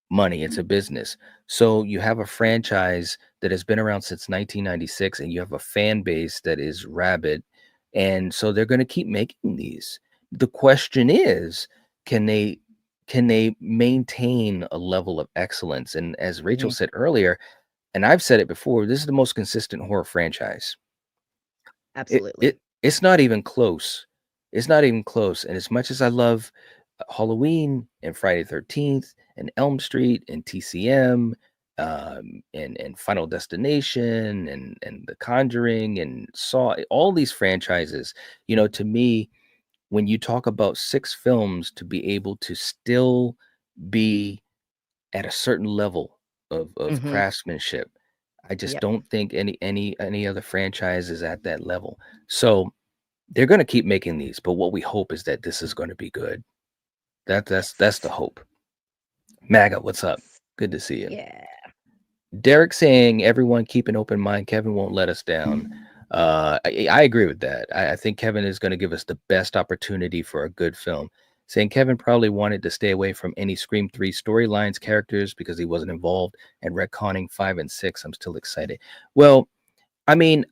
money. It's a business. So you have a franchise that has been around since 1996, and you have a fan base that is rabid, and so they're going to keep making these. The question is, can they maintain a level of excellence? And as Rachel Mhm. said earlier, and I've said it before, this is the most consistent horror franchise. Absolutely. It's not even close. It's not even close. And as much as I love Halloween and Friday 13th and Elm Street and TCM, and Final Destination and The Conjuring and Saw, all these franchises, to me, when you talk about 6 films to be able to still be at a certain level of Mhm. craftsmanship, I just Yep. don't think any other franchise is at that level. So they're going to keep making these, but what we hope is that this is going to be good. That's the Yes. hope. MAGA, what's up? Good to see you. Yeah. Derek saying everyone keep an open mind. Kevin won't let us down. I agree with that. I think Kevin is going to give us the best opportunity for a good film. Saying Kevin probably wanted to stay away from any Scream 3 storylines, characters, because he wasn't involved, and retconning 5 and 6. I'm still excited. Well, I mean,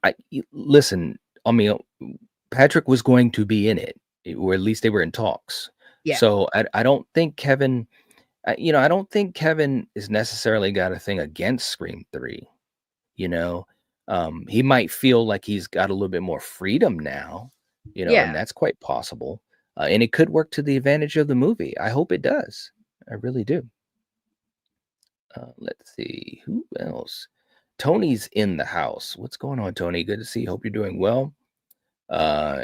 listen, I mean, Patrick was going to be in it, or at least they were in talks. Yeah. So I don't think Kevin, I don't think Kevin is necessarily got a thing against Scream 3. You know, he might feel like he's got a little bit more freedom now, and Yeah. that's quite possible. And it could work to the advantage of the movie. I hope it does. I really do. Let's see who else. Tony's in the house. What's going on, Tony? Good to see you. Hope you're doing well.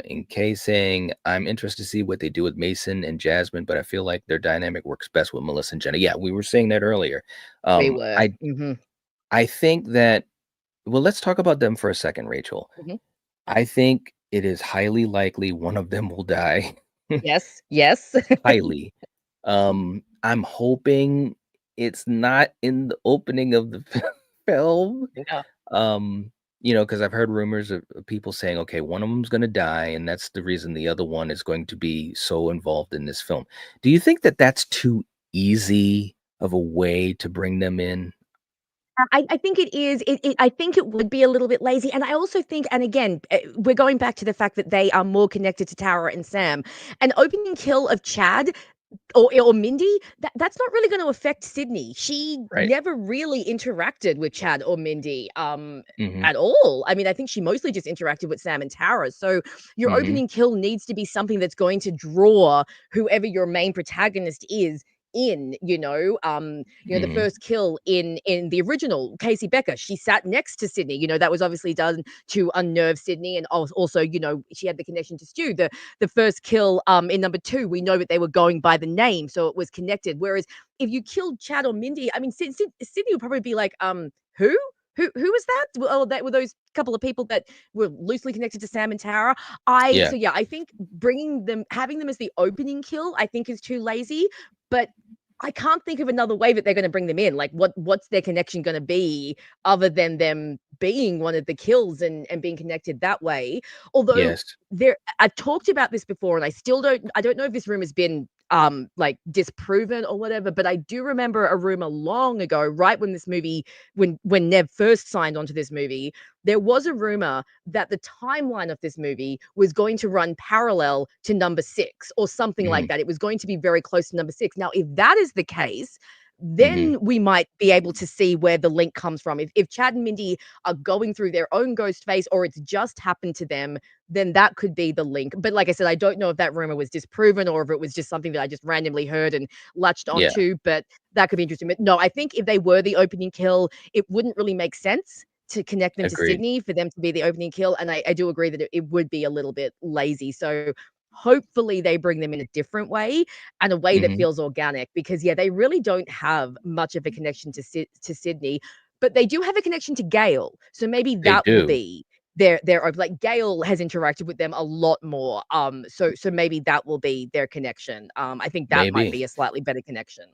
In Kay saying, I'm interested to see what they do with Mason and Jasmine, but I feel like their dynamic works best with Melissa and Jenna. Yeah, we were saying that earlier. We Um, were. I I think that, well, let's talk about them for a second, Rachel. Mhm. I think it is highly likely one of them will die. Yes. Yes. Highly. I'm hoping it's not in the opening of the film. Yeah. Because I've heard rumors of people saying, okay, one of them's going to die, and that's the reason the other one is going to be so involved in this film. Do you think that that's too easy of a way to bring them in? I think it is. I think it would be a little bit lazy, and I also think, and again, we're going back to the fact that they are more connected to Tara and Sam. An opening kill of Chad or Mindy, that's not really going to affect Sydney. She Right. never really interacted with Chad or Mindy Hmm. at all. I mean, I think she mostly just interacted with Sam and Tara. So your Hmm. opening kill needs to be something that's going to draw whoever your main protagonist is in, the Hmm. first kill in the original Casey Becker, she sat next to Sydney. That was obviously done to unnerve Sydney, and also, she had the connection to Stu. The first kill in number 2, we know that they were going by the name, so it was connected. Whereas if you killed Chad or Mindy, I mean, Sydney would probably be like, who? Who was that? Oh, that were those couple of people that were loosely connected to Sam and Tara. Yeah. So yeah, I think having them as the opening kill, I think is too lazy. But I can't think of another way that they're going to bring them in. Like, what's their connection going to be other than them being one of the kills and being connected that way? Although Yes. I've talked about this before, and I don't know if this rumor's been like disproven or whatever, but I do remember a rumor long ago, right when this movie, when Nev first signed onto this movie, there was a rumor that the timeline of this movie was going to run parallel to number 6 or something like Hmm. that. It was going to be very close to number 6. Now, if that is the case, Hmm. then we might be able to see where the link comes from. If Chad and Mindy are going through their own ghost phase, or it's just happened to them, then that could be the link. But like I said, I don't know if that rumor was disproven or if it was just something that I just randomly heard and latched Yeah, onto. But that could be interesting. But no, I think if they were the opening kill, it wouldn't really make sense to connect them to agreed. Sydney for them to be the opening kill. And I do agree that it would be a little bit lazy. So hopefully they bring them in a different way and a way that Hmm. feels organic, because yeah, they really don't have much of a connection to Sydney, but they do have a connection to Gail. So maybe They that will do. be like Gail has interacted with them a lot more. So maybe that will be their connection. I think that might Maybe. be a slightly better connection.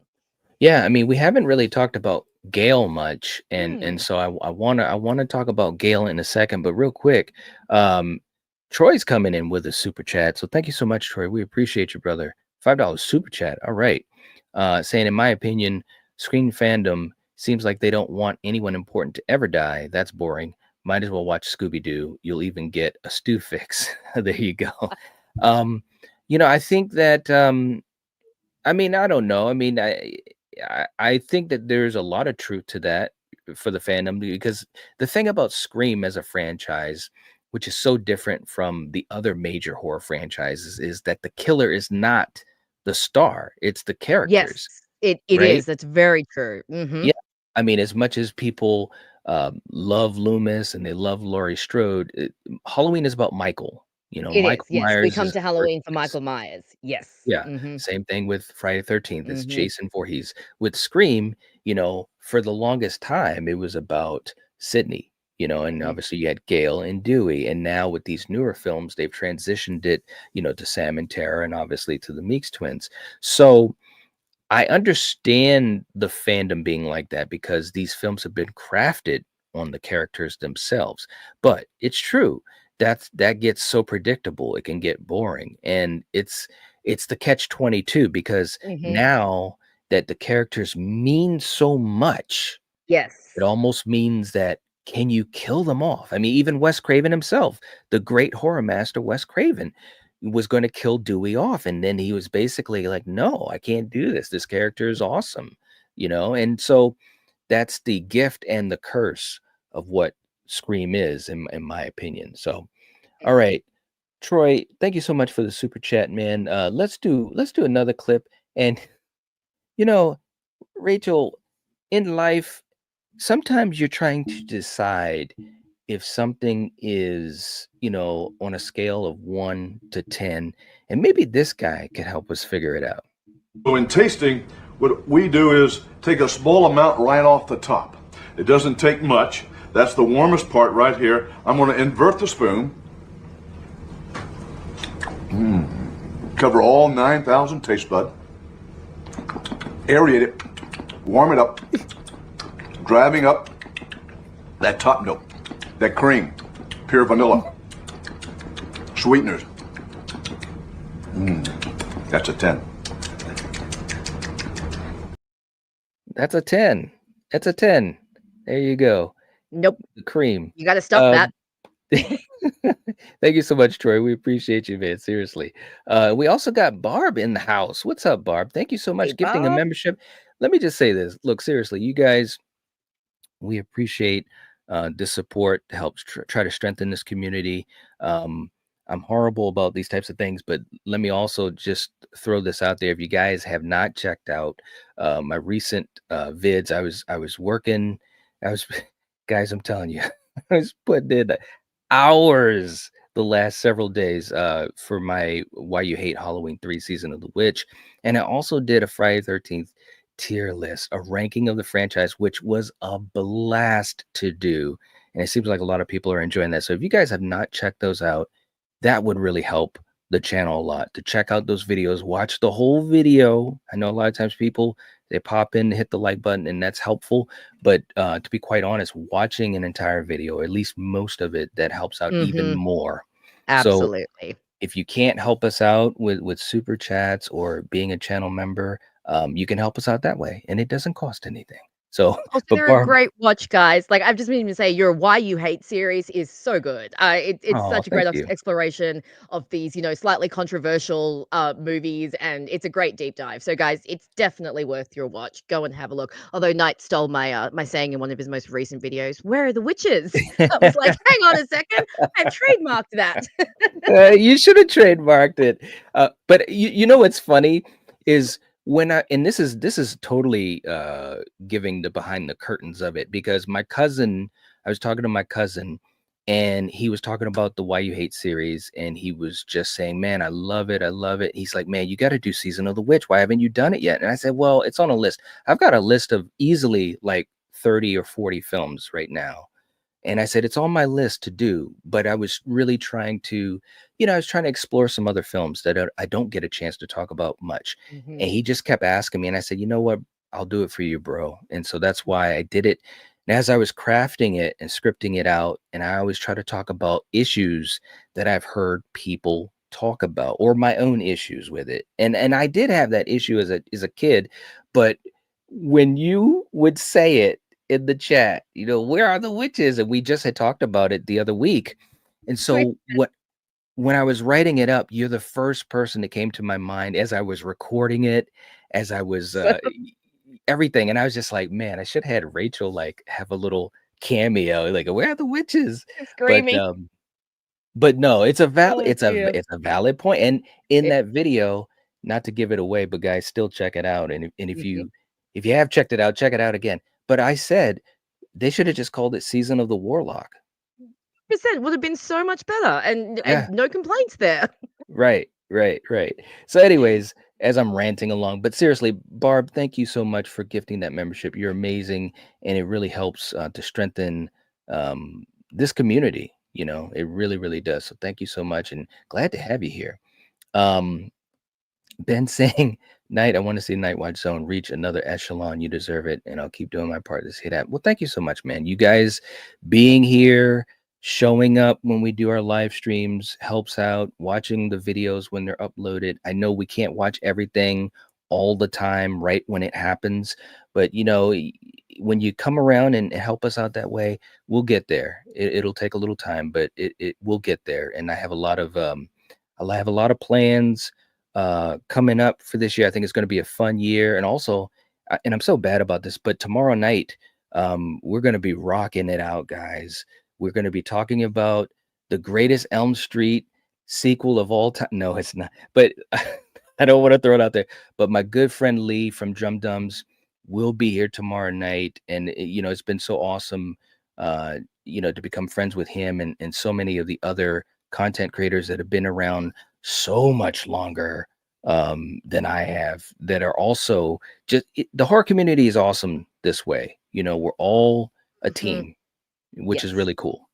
Yeah, I mean, we haven't really talked about Gail much, and Hmm. so I wanna talk about Gail in a second, but real quick, um, Troy's coming in with a super chat, so thank you so much, Troy. We appreciate you, brother. $5 super chat. All right. Saying, in my opinion, Screen fandom seems like they don't want anyone important to ever die. That's boring. Might as well watch Scooby Doo. You'll even get a stew fix. There you go. Um, I think that I mean, I don't know. I mean, I think that there's a lot of truth to that for the fandom, because the thing about Scream as a franchise, which is so different from the other major horror franchises, is that the killer is not the star, it's the Yes, characters, it right? is. That's very true. Hmm. Yeah. I mean, as much as people love Loomis and they love Laurie Strode, Halloween is about Michael. It is. Michael Yes, we Myers come is to the Halloween for protagonist. Michael Myers. Yes. Yeah, Hmm. same thing with Friday 13th. It's Hmm. Jason Voorhees. With Scream, for the longest time, it was about Sydney, and obviously you had Gail and Dewey. And now with these newer films, they've transitioned it, to Sam and Tara, and obviously to the Meeks twins. So I understand the fandom being like that because these films have been crafted on the characters themselves. But it's true that gets so predictable, it can get boring, and it's the catch 22, because Hmm. now that the characters mean so much, it Yes. almost means that, can you kill them off? I mean, even Wes Craven himself, the great horror master Wes Craven, was going to kill Dewey off. And then he was basically like, no, I can't do this. This character is awesome, And so that's the gift and the curse of what Scream is, in my opinion. So, all right. Troy, thank you so much for the super chat, man. Let's do another clip. And you know, Rachel, in life, sometimes you're trying to decide if something is, on a scale of 1 to 10, and maybe this guy could help us figure it out. So in tasting, what we do is take a small amount right off the top. It doesn't take much. That's the warmest part right here. I'm going to invert the spoon. Cover all 9,000 taste bud. Aerate it. Warm it up. Driving up that top note, that cream, pure vanilla, sweeteners. That's a 10. That's a 10. That's a 10. There you go. Nope. The cream. You got to stop that. Thank you so much, Troy. We appreciate you, man. Seriously. We also got Barb in the house. What's up, Barb? Thank you so Hey, much. Gifting a Bob. membership. Let me just say this. Look, seriously, you guys, we appreciate the support to help try to strengthen this community. Um, I'm horrible about these types of things, but let me also just throw this out there. If you guys have not checked out my recent vids, I was working. I was guys, I'm telling you, I was putting in hours the last several days for my Why You Hate Halloween 3 Season of the Witch. And I also did a Friday 13th tier list, a ranking of the franchise, which was a blast to do. And it seems like a lot of people are enjoying that. So if you guys have not checked those out, that would really help the channel a lot, to check out those videos, watch the whole video. I know a lot of times people, they pop in, hit the like button, and that's helpful. But to be quite honest, watching an entire video, at least most of it, that helps out even Hmm. more. So Absolutely. if you can't help us out with super chats or being a channel member, you can help us out that way, and it doesn't cost anything. So, Also, but they're a Barb, great watch, guys. Like, I've just been to say your Why You Hate series is so good. It's oh, such a great thank you. exploration of these, slightly controversial movies, and it's a great deep dive. So, guys, it's definitely worth your watch. Go and have a look. Although Knight stole my saying in one of his most recent videos, "Where are the witches?" I was like, hang on a second, I've trademarked that. You should have trademarked it. But you know what's funny is when I and this is totally giving the behind the curtains of it because my cousin, I was talking to my cousin and he was talking about the Why You Hate series and he was just saying, "Man, I love it. I love it." He's like, "Man, you got to do Season of the Witch. Why haven't you done it yet?" And I said, "Well, it's on a list. I've got a list of easily like 30 or 40 films right now." And I said, it's on my list to do, but I was really trying to, I was trying to explore some other films that I don't get a chance to talk about much. And Mhm. he just kept asking me, and I said, you know what? I'll do it for you, bro. And so that's why I did it. And as I was crafting it and scripting it out, and I always try to talk about issues that I've heard people talk about or my own issues with it. And I did have that issue as a kid, but when you would say it in the chat, where are the witches? And we just had talked about it the other week. And Great. so when I was writing it up, you're the first person that came to my mind as I was recording it, as I was everything. And I was just like, man, I should have had Rachel like have a little cameo, like where are the witches? But Screaming. but no, it's a valid Oh dear. it's a valid point. And in It, that video, not to give it away, but guys, still check it out. And if mhm. you have checked it out, check it out again. But I said they should have just called it Season of the Warlock. Percent would have been so much better, and Yeah, no complaints there. right, right, right. So, anyways, as I'm ranting along, but seriously, Barb, thank you so much for gifting that membership. You're amazing, and it really helps to strengthen this community. It really, really does. So, thank you so much, and glad to have you here. Um, Ben saying, Night, I want to see Night Watch Zone reach another echelon. You deserve it. And I'll keep doing my part to see that. Well, thank you so much, man. You guys being here, showing up when we do our live streams helps out. Watching the videos when they're uploaded. I know we can't watch everything all the time right when it happens, but when you come around and help us out that way, we'll get there. It'll take a little time, but it will get there. And I have a lot of plans coming up for this year. I think it's going to be a fun year. And also, and I'm so bad about this, but tomorrow night, we're going to be rocking it out, guys. We're going to be talking about the greatest Elm Street sequel of all time. No, it's not. But I don't want to throw it out there. But my good friend Lee from Drum Dums will be here tomorrow night. And, it's been so awesome, to become friends with him and so many of the other content creators that have been around so much longer than I have that are also the horror community is awesome this way. We're all a Mhm. team, which is Yes. really cool.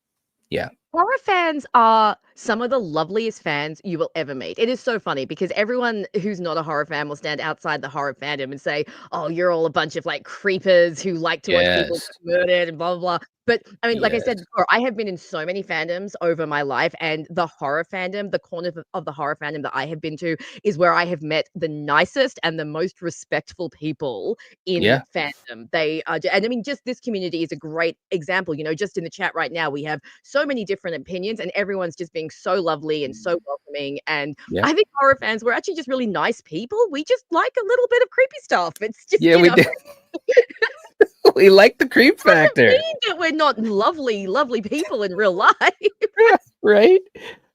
Yeah. Horror fans are some of the loveliest fans you will ever meet. It is so funny because everyone who's not a horror fan will stand outside the horror fandom and say, "Oh, you're all a bunch of like creepers who like to watch people Yes. get murdered and blah blah blah." But I mean, like I said Yes. before, I have been in so many fandoms over my life, and the horror fandom, the corner of the horror fandom that I have been to, is where I have met the nicest and the most respectful people in Yeah. fandom. They are, and I mean, just this community is a great example. Just in the chat right now, we have so many different opinions, and everyone's just being so lovely and so welcoming. And Yeah. I think horror fans, we're actually just really nice people. We just like a little bit of creepy stuff. It's just, Yeah, we did. We like the creep doesn't factor. mean that we're not lovely, lovely people in real life. Right?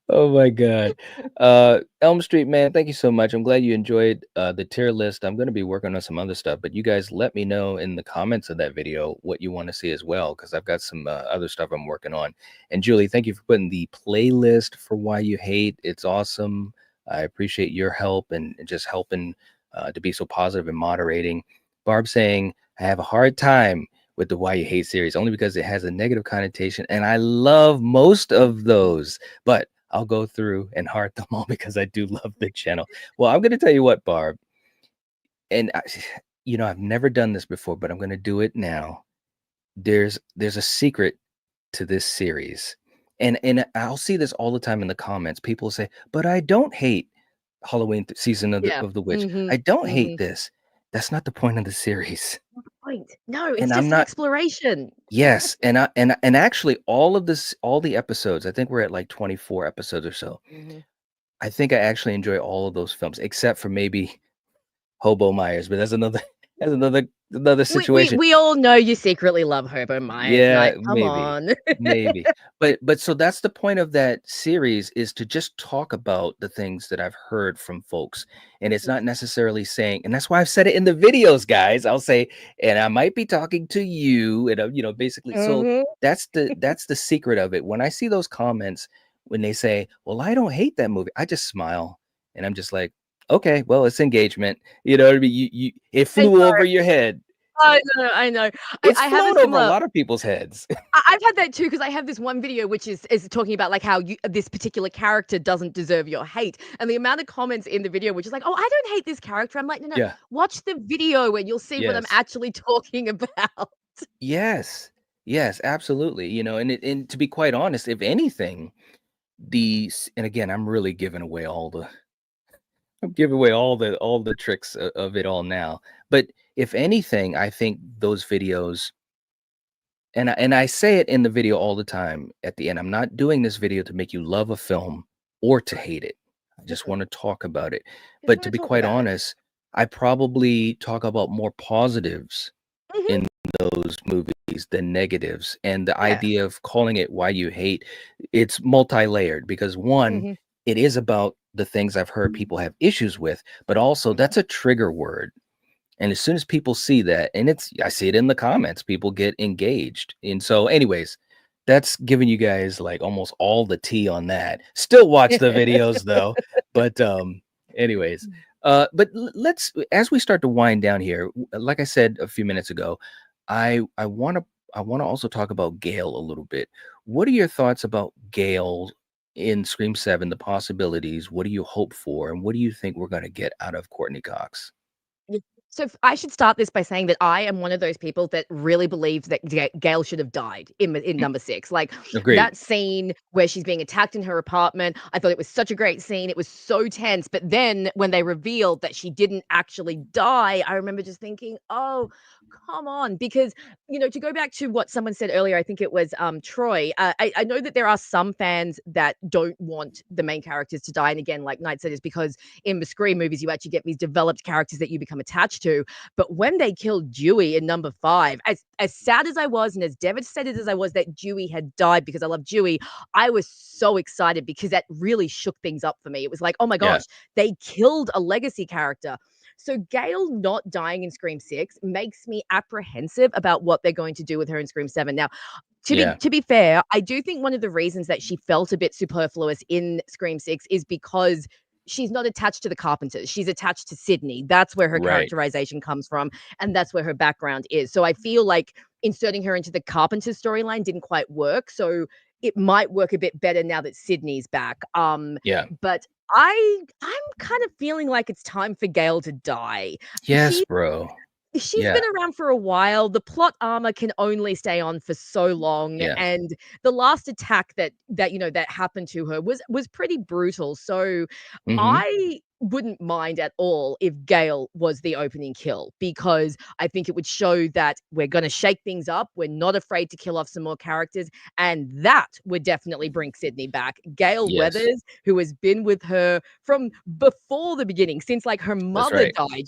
Oh my God. Elm Street, man, thank you so much. I'm glad you enjoyed the tier list. I'm going to be working on some other stuff, but you guys let me know in the comments of that video what you want to see as well, because I've got some other stuff I'm working on. And Julie, thank you for putting the playlist for Why You Hate. It's awesome. I appreciate your help and just helping to be so positive and moderating. Barb saying, I have a hard time with the Why You Hate series only because it has a negative connotation, and I love most of those, but I'll go through and heart them all because I do love the channel. Well, I'm going to tell you what, Barb, and I've never done this before, but I'm going to do it now. There's a secret to this series, and I'll see this all the time in the comments. People say, "But I don't hate Halloween season of the Yeah. of the witch. Mhm. I don't hate Mhm. this." That's not the point of the series. point. No, it's And I'm just an not. exploration. Yes, and actually all the episodes, I think we're at like 24 episodes or so. Mhm. I think I actually enjoy all of those films except for maybe Hobo Myers, but that's another that's another We we situation. we all know you secretly love Hobo Myers, Yeah, like, come maybe. on. Maybe. But so that's the point of that series, is to just talk about the things that I've heard from folks. And it's not necessarily saying, and that's why I've said it in the videos, guys. I'll say, and I might be talking to you, and basically, so Mhm. that's the secret of it. When I see those comments, when they say, "Well, I don't hate that movie," I just smile and I'm just like, okay, well, it's engagement. You know what I mean? It I flew over your head. I know, I know. It's I have a flown over a similar lot of people's heads. I've had that too because I have this one video which is talking about, like, how this particular character doesn't deserve your hate, and the amount of comments in the video which is like, "Oh, I don't hate this character." I'm like, "No, no, Yeah. watch the video and you'll see what I'm Yes. actually talking about." Yes. Yes, absolutely. And to be quite honest, if anything, and again, I'm giving away all the tricks of it all now. But if anything, I think those videos, and I say it in the video all the time at the end, I'm not doing this video to make you love a film or to hate it. I just Mm-mm. want to talk about it. Just But to wanna be talk quite about it. honest, I probably talk about more positives Mhm. in those movies than negatives. And the Yeah. idea of calling it why you hate, it's multi-layered, because one, Mhm. it is about the things I've heard people have issues with, but also Mhm. that's a trigger word. And as soon as people see that, and I see it in the comments, people get engaged. And so, anyways, that's giving you guys like almost all the tea on that. Still watch the videos though. But anyways, but let's, as we start to wind down here, like I said a few minutes ago, I want to also talk about Gail a little bit. What are your thoughts about Gail in Scream 7, the possibilities? What do you hope for? And what do you think we're going to get out of Courtney Cox? Yeah. So I should start this by saying that I am one of those people that really believes that Gail should have died in Mm, number 6. Like agreed. that scene where she's being attacked in her apartment, I thought it was such a great scene. It was so tense. But then when they revealed that she didn't actually die, I remember just thinking, oh, come on. Because, to go back to what someone said earlier, I think it was Troy. I know that there are some fans that don't want the main characters to die. And again, like Knight said, is because in the Scream movies, you actually get these developed characters that you become attached to. But when they killed Dewey in number 5, as sad as I was and as devastated as I was that Dewey had died because I love Dewey, I was so excited because that really shook things up for me. It was like, oh my Yeah. gosh, they killed a legacy character. So Gail not dying in Scream 6 makes me apprehensive about what they're going to do with her in Scream 7. Now, to be Yeah. to be fair, I do think one of the reasons that she felt a bit superfluous in Scream 6 is because she's not attached to the Carpenters. She's attached to Sydney. That's where her Right. characterization comes from, and that's where her background is. So I feel like inserting her into the Carpenters storyline didn't quite work. So it might work a bit better now that Sydney's back. Yeah. But I'm kind of feeling like it's time for Gail to die. Yes, She bro. She's Yeah. been around for a while. The plot armor can only stay on for so long, Yeah. and the last attack that happened to her was pretty brutal. So Mhm. I wouldn't mind at all if Gale was the opening kill because I think it would show that we're going to shake things up. We're not afraid to kill off some more characters, and that would definitely bring Sydney back. Gale Yes. Weathers, who has been with her from before the beginning, since like her That's mother right. died. That's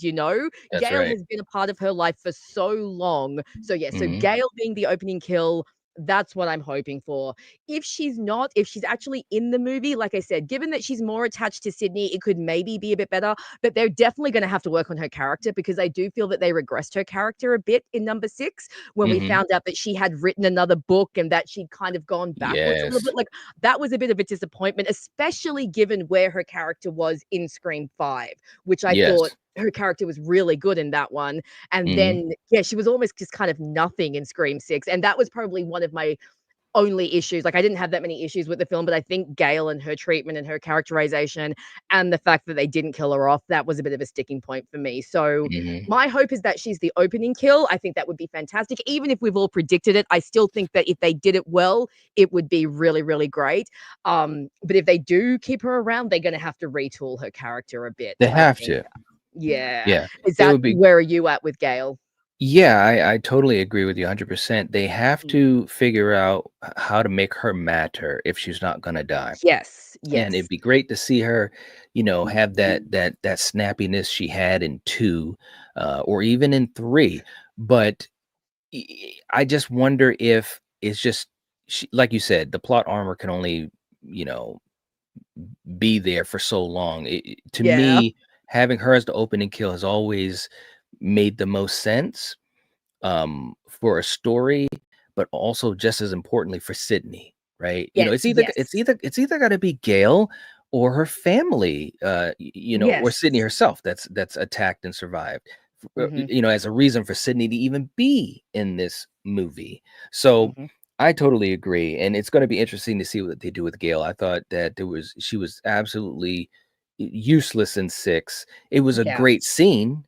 Gale right. has been a part of her life for so long. So yeah, so Mhm. Gale being the opening kill, that's what I'm hoping for. If she's not, if she's actually in the movie, like I said, given that she's more attached to Sydney, it could maybe be a bit better, but they're definitely going to have to work on her character because I do feel that they regressed her character a bit in number 6 when we Mhm. found out that she had written another book and that she'd kind of gone backwards a little Yes. bit. Like that was a bit of a disappointment, especially given where her character was in Scream 5, which I thought Yes. her character was really good in that one. And Mhm. then, yeah, she was almost just kind of nothing in Scream 6. And that was probably one of my only issues. Like, I didn't have that many issues with the film, but I think Gail and her treatment and her characterization and the fact that they didn't kill her off, that was a bit of a sticking point for me. So, Mhm. my hope is that she's the opening kill. I think that would be fantastic. Even if we've all predicted it, I still think that if they did it well, it would be really, really great. But if they do keep her around, they're going to have to retool her character a bit, They I have think. to. Yeah. Yeah. Is It that would be where are you at with Gail? Yeah, I totally agree with you 100%. They have Mm. to figure out how to make her matter if she's not gonna die. Yes, And it'd yes. be great to see her, have that snappiness she had in 2, or even in 3. But I just wonder if it's just like you said, the plot armor can only, you know, be there for so long. To Yeah. me, having her as the opening kill has always made the most sense, for a story, but also just as importantly for Sydney, right? Yes, yes. It's either got to be Gail or her family, or Yes. Sydney herself that's attacked and survived, Mhm, as a reason for Sydney to even be in this movie. So mhm. I totally agree, and it's going to be interesting to see what they do with Gail. I thought that she was absolutely useless in 6. It was a Yeah. great scene,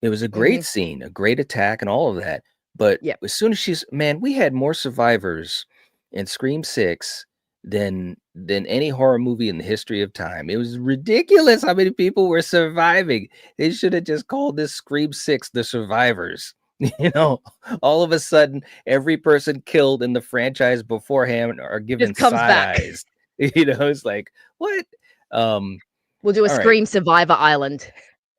Mhm. a great attack and all of that, but Yep. as soon as we had more survivors in Scream 6 than any horror movie in the history of time. It was ridiculous how many people were surviving. They should have just called this Scream 6 The Survivors. You know, all of a sudden, every person killed in the franchise beforehand are given Just comes side back. eyes. It's like, what? Um, We'll do a all right, Scream Survivor Island.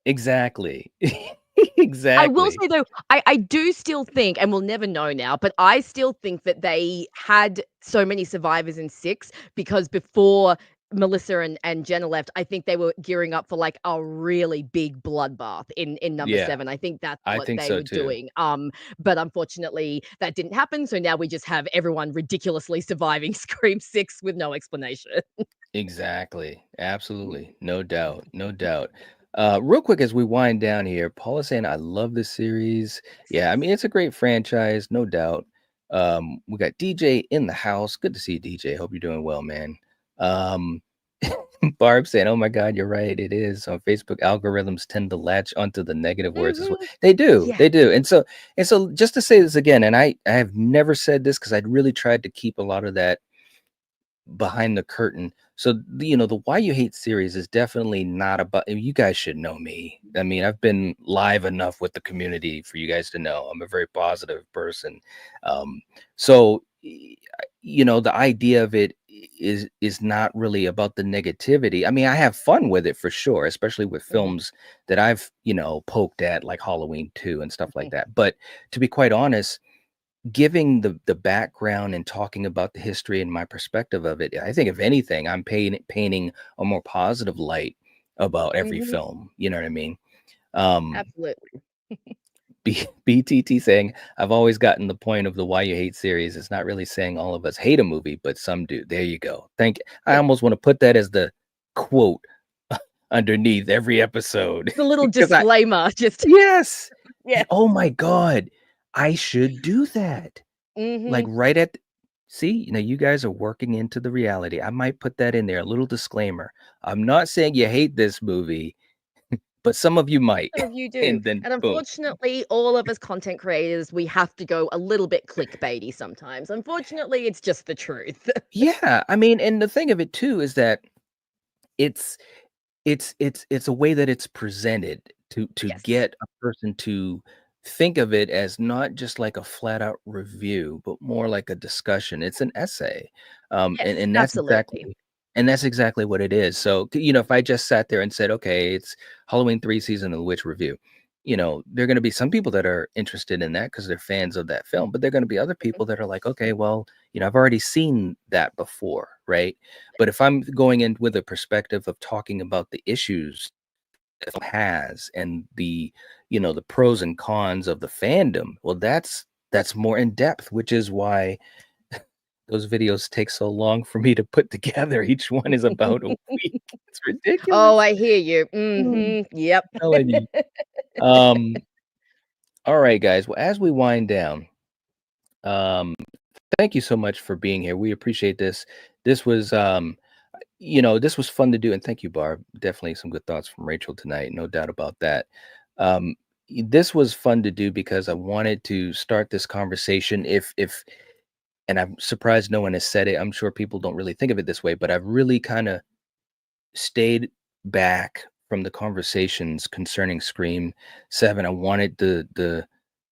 exactly. I will Exactly. say though, I do still think, and we'll never know now, but I still think that they had so many survivors in 6 because before Melissa and Jenna left, I think they were gearing up for, like, a really big bloodbath in number Yeah, 7. I think that's I what think they so were too. doing, but unfortunately, that didn't happen, so now we just have everyone ridiculously surviving Scream 6 with no explanation. Exactly. Absolutely. No doubt. No doubt. Real quick as we wind down here, Paula saying, I love this series. Yeah, I mean, it's a great franchise, no doubt. We got DJ in the house. Good to see you, DJ. Hope you're doing well, man. Um, Barb saying, oh my God, you're right. It is. On Facebook, algorithms tend to latch onto the negative words as well. Mhm. They do. Yeah. They do. And so just to say this again, and I have never said this because I'd really tried to keep a lot of that behind the curtain. So, the Why You Hate series is definitely not about, you guys should know me. I mean, I've been live enough with the community for you guys to know I'm a very positive person. So, the idea of it is not really about the negativity. I mean, I have fun with it for sure, especially with Mhm, films that I've, poked at like Halloween 2 and stuff like mhm, that. But to be quite honest, giving the background and talking about the history and my perspective of it, I think if anything, I'm painting a more positive light about every mhm. film. You know what I mean? Um, Absolutely. BTT saying, I've always gotten the point of the Why You Hate series. It's not really saying all of us hate a movie, but some do. There you go. I almost want to put that as the quote underneath every episode. The little Because disclaimer, just yes. yeah. Oh my God. I should do that. Like, Mhm. right at see, you guys are working into the reality. I might put that in there, a little disclaimer. I'm not saying you hate this movie, but some of you might. Some of you do, And then and boom. unfortunately, all of us content creators, we have to go a little bit clickbaity sometimes. Unfortunately, it's just the truth. Yeah, I mean, and the thing of it too is that it's it's a way that it's presented to Yes. get a person to think of it as not just like a flat out review, but more like a discussion. It's an essay. And, Yes, and that's absolutely. exactly and that's exactly what it is. So, if I just sat there and said, okay, it's Halloween 3 season of the witch review, there are going to be some people that are interested in that because they're fans of that film, but there are going to be other Mhm, people that are like, okay, well, I've already seen that before, right? But if I'm going in with a perspective of talking about the issues it has and the pros and cons of the fandom, well, that's more in depth, which is why those videos take so long for me to put together. Each one is about a week. It's Oh, ridiculous. I hear you. Mm, Mhm, yep. telling you. Um, all right, guys. Well, as we wind down, um, thank you so much for being here. We appreciate this. This was this was fun to do, and thank you, Barb. Definitely some good thoughts from Rachel tonight, no doubt about that. Um, this was fun to do because I wanted to start this conversation. If and I'm surprised no one has said it. I'm sure people don't really think of it this way, but I've really kind of stayed back from the conversations concerning Scream 7. I wanted the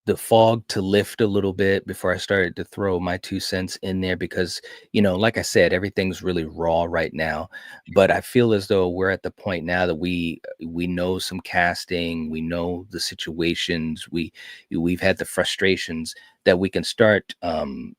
the fog to lift a little bit before I started to throw my 2 cents in there because, like I said, everything's really raw right now. But I feel as though we're at the point now that we know some casting, we know the situations, we've had the frustrations that we can start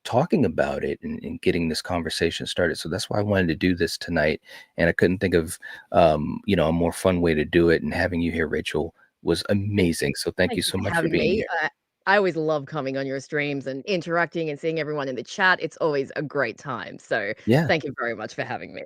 talking about it and getting this conversation started. So that's why I wanted to do this tonight, and I couldn't think of a more fun way to do it. And having you here, Rachel, was amazing. So thank you Thank you so for much for having being me. here. I always love coming on your streams and interacting and seeing everyone in the chat. It's always a great time. So Yeah. thank you very much for having me.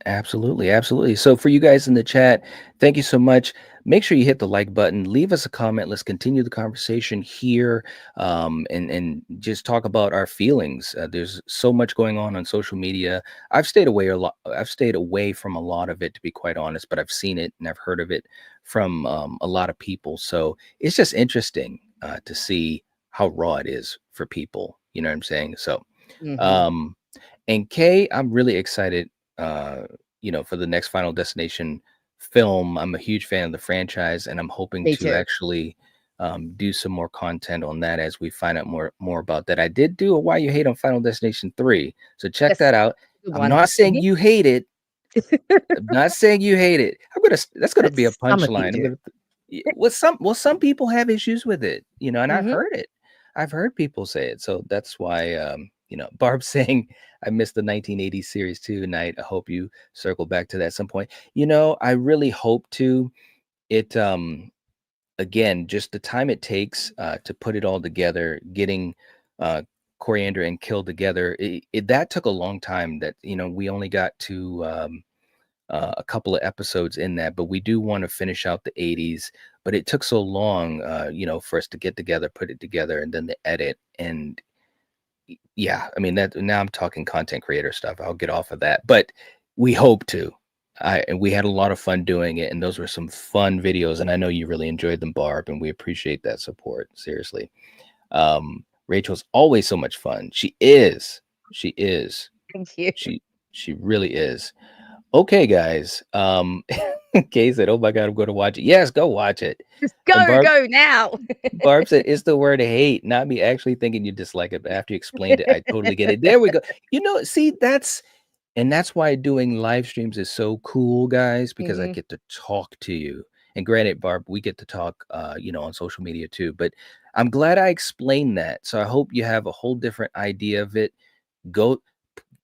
Absolutely, absolutely. So for you guys in the chat, thank you so much. Make sure you hit the like button, leave us a comment. Let's continue the conversation here, and just talk about our feelings. There's so much going on social media. I've stayed away a lot. I've stayed away from a lot of it, to be quite honest. But I've seen it and I've heard of it from a lot of people. So it's just interesting to see how raw it is for people. You know what I'm saying? So. Hmm. Um, and Kay, I'm really excited, uh, for the next Final Destination film. I'm a huge fan of the franchise, and I'm hoping Me to too. actually do some more content on that as we find out more about that. I did do a Why You Hate on Final Destination 3, so check Yes. that out. Good I'm one. not saying Mhm. you hate it. I'm not saying you hate it. That's gonna But be a some of you punchline. I'm do. gonna some people have issues with it, and I've Hmm. heard it. I've heard people say it. So that's why Barb's saying I missed the 1980s series too tonight. I hope you circle back to that at some point. I really hope to. It again, just the time it takes to put it all together, getting uh Coriander and Kill together, that took a long time. That we only got to a couple of episodes in that, but we do want to finish out the 80s. But it took so long, for us to get together, put it together, and then the edit. And yeah, I mean, that now I'm talking content creator stuff. I'll get off of that, but we hope to. And we had a lot of fun doing it, and those were some fun videos. And I know you really enjoyed them, Barb, and we appreciate that support. Seriously. Rachel's always so much fun. She is. She is. Thank you. She really is. Okay, guys. Kay said, "Oh my God, I'm going to watch it." Yes, go watch it. Just And go now. Barb said, "It's the word hate, not me actually thinking you dislike it, but after you explained it, I totally get it." There we go. See, that's why doing live streams is so cool, guys, because I Hmm. get to talk to you. And granted, Barb, we get to talk, on social media too. But I'm glad I explained that. So I hope you have a whole different idea of it. Go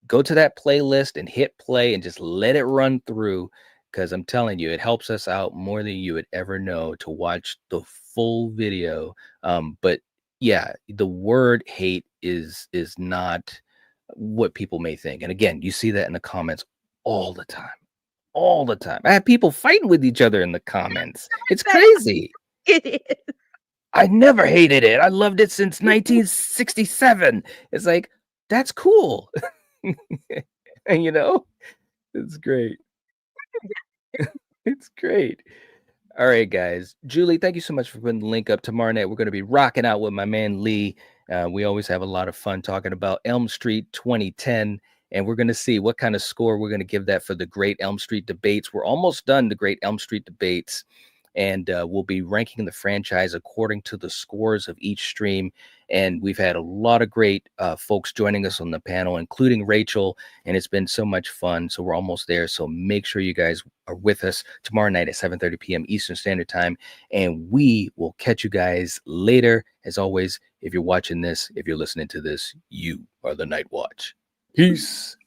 go to that playlist and hit play and just let it run through, because I'm telling you, it helps us out more than you would ever know to watch the full video. But yeah, the word hate is not what people may think. And again, you see that in the comments all the time. All the time. I have people fighting with each other in the comments. It's But crazy. it is. I never hated it. I loved it since 1967. It's like, that's cool. And it's great. It's great. All right, guys. Julie, thank you so much for putting the link up. Tomorrow night, we're going to be rocking out with my man Lee. We always have a lot of fun talking about Elm Street 2010, and we're going to see what kind of score we're going to give that for the Great Elm Street Debates. We're almost done the Great Elm Street Debates, and we'll be ranking the franchise according to the scores of each stream. And we've had a lot of great folks joining us on the panel, including Rachel, and it's been so much fun. So we're almost there. So make sure you guys are with us tomorrow night at 7:30 p.m. Eastern Standard Time, and we will catch you guys later. As always, if you're watching this, if you're listening to this, you are the Night Watch. Peace.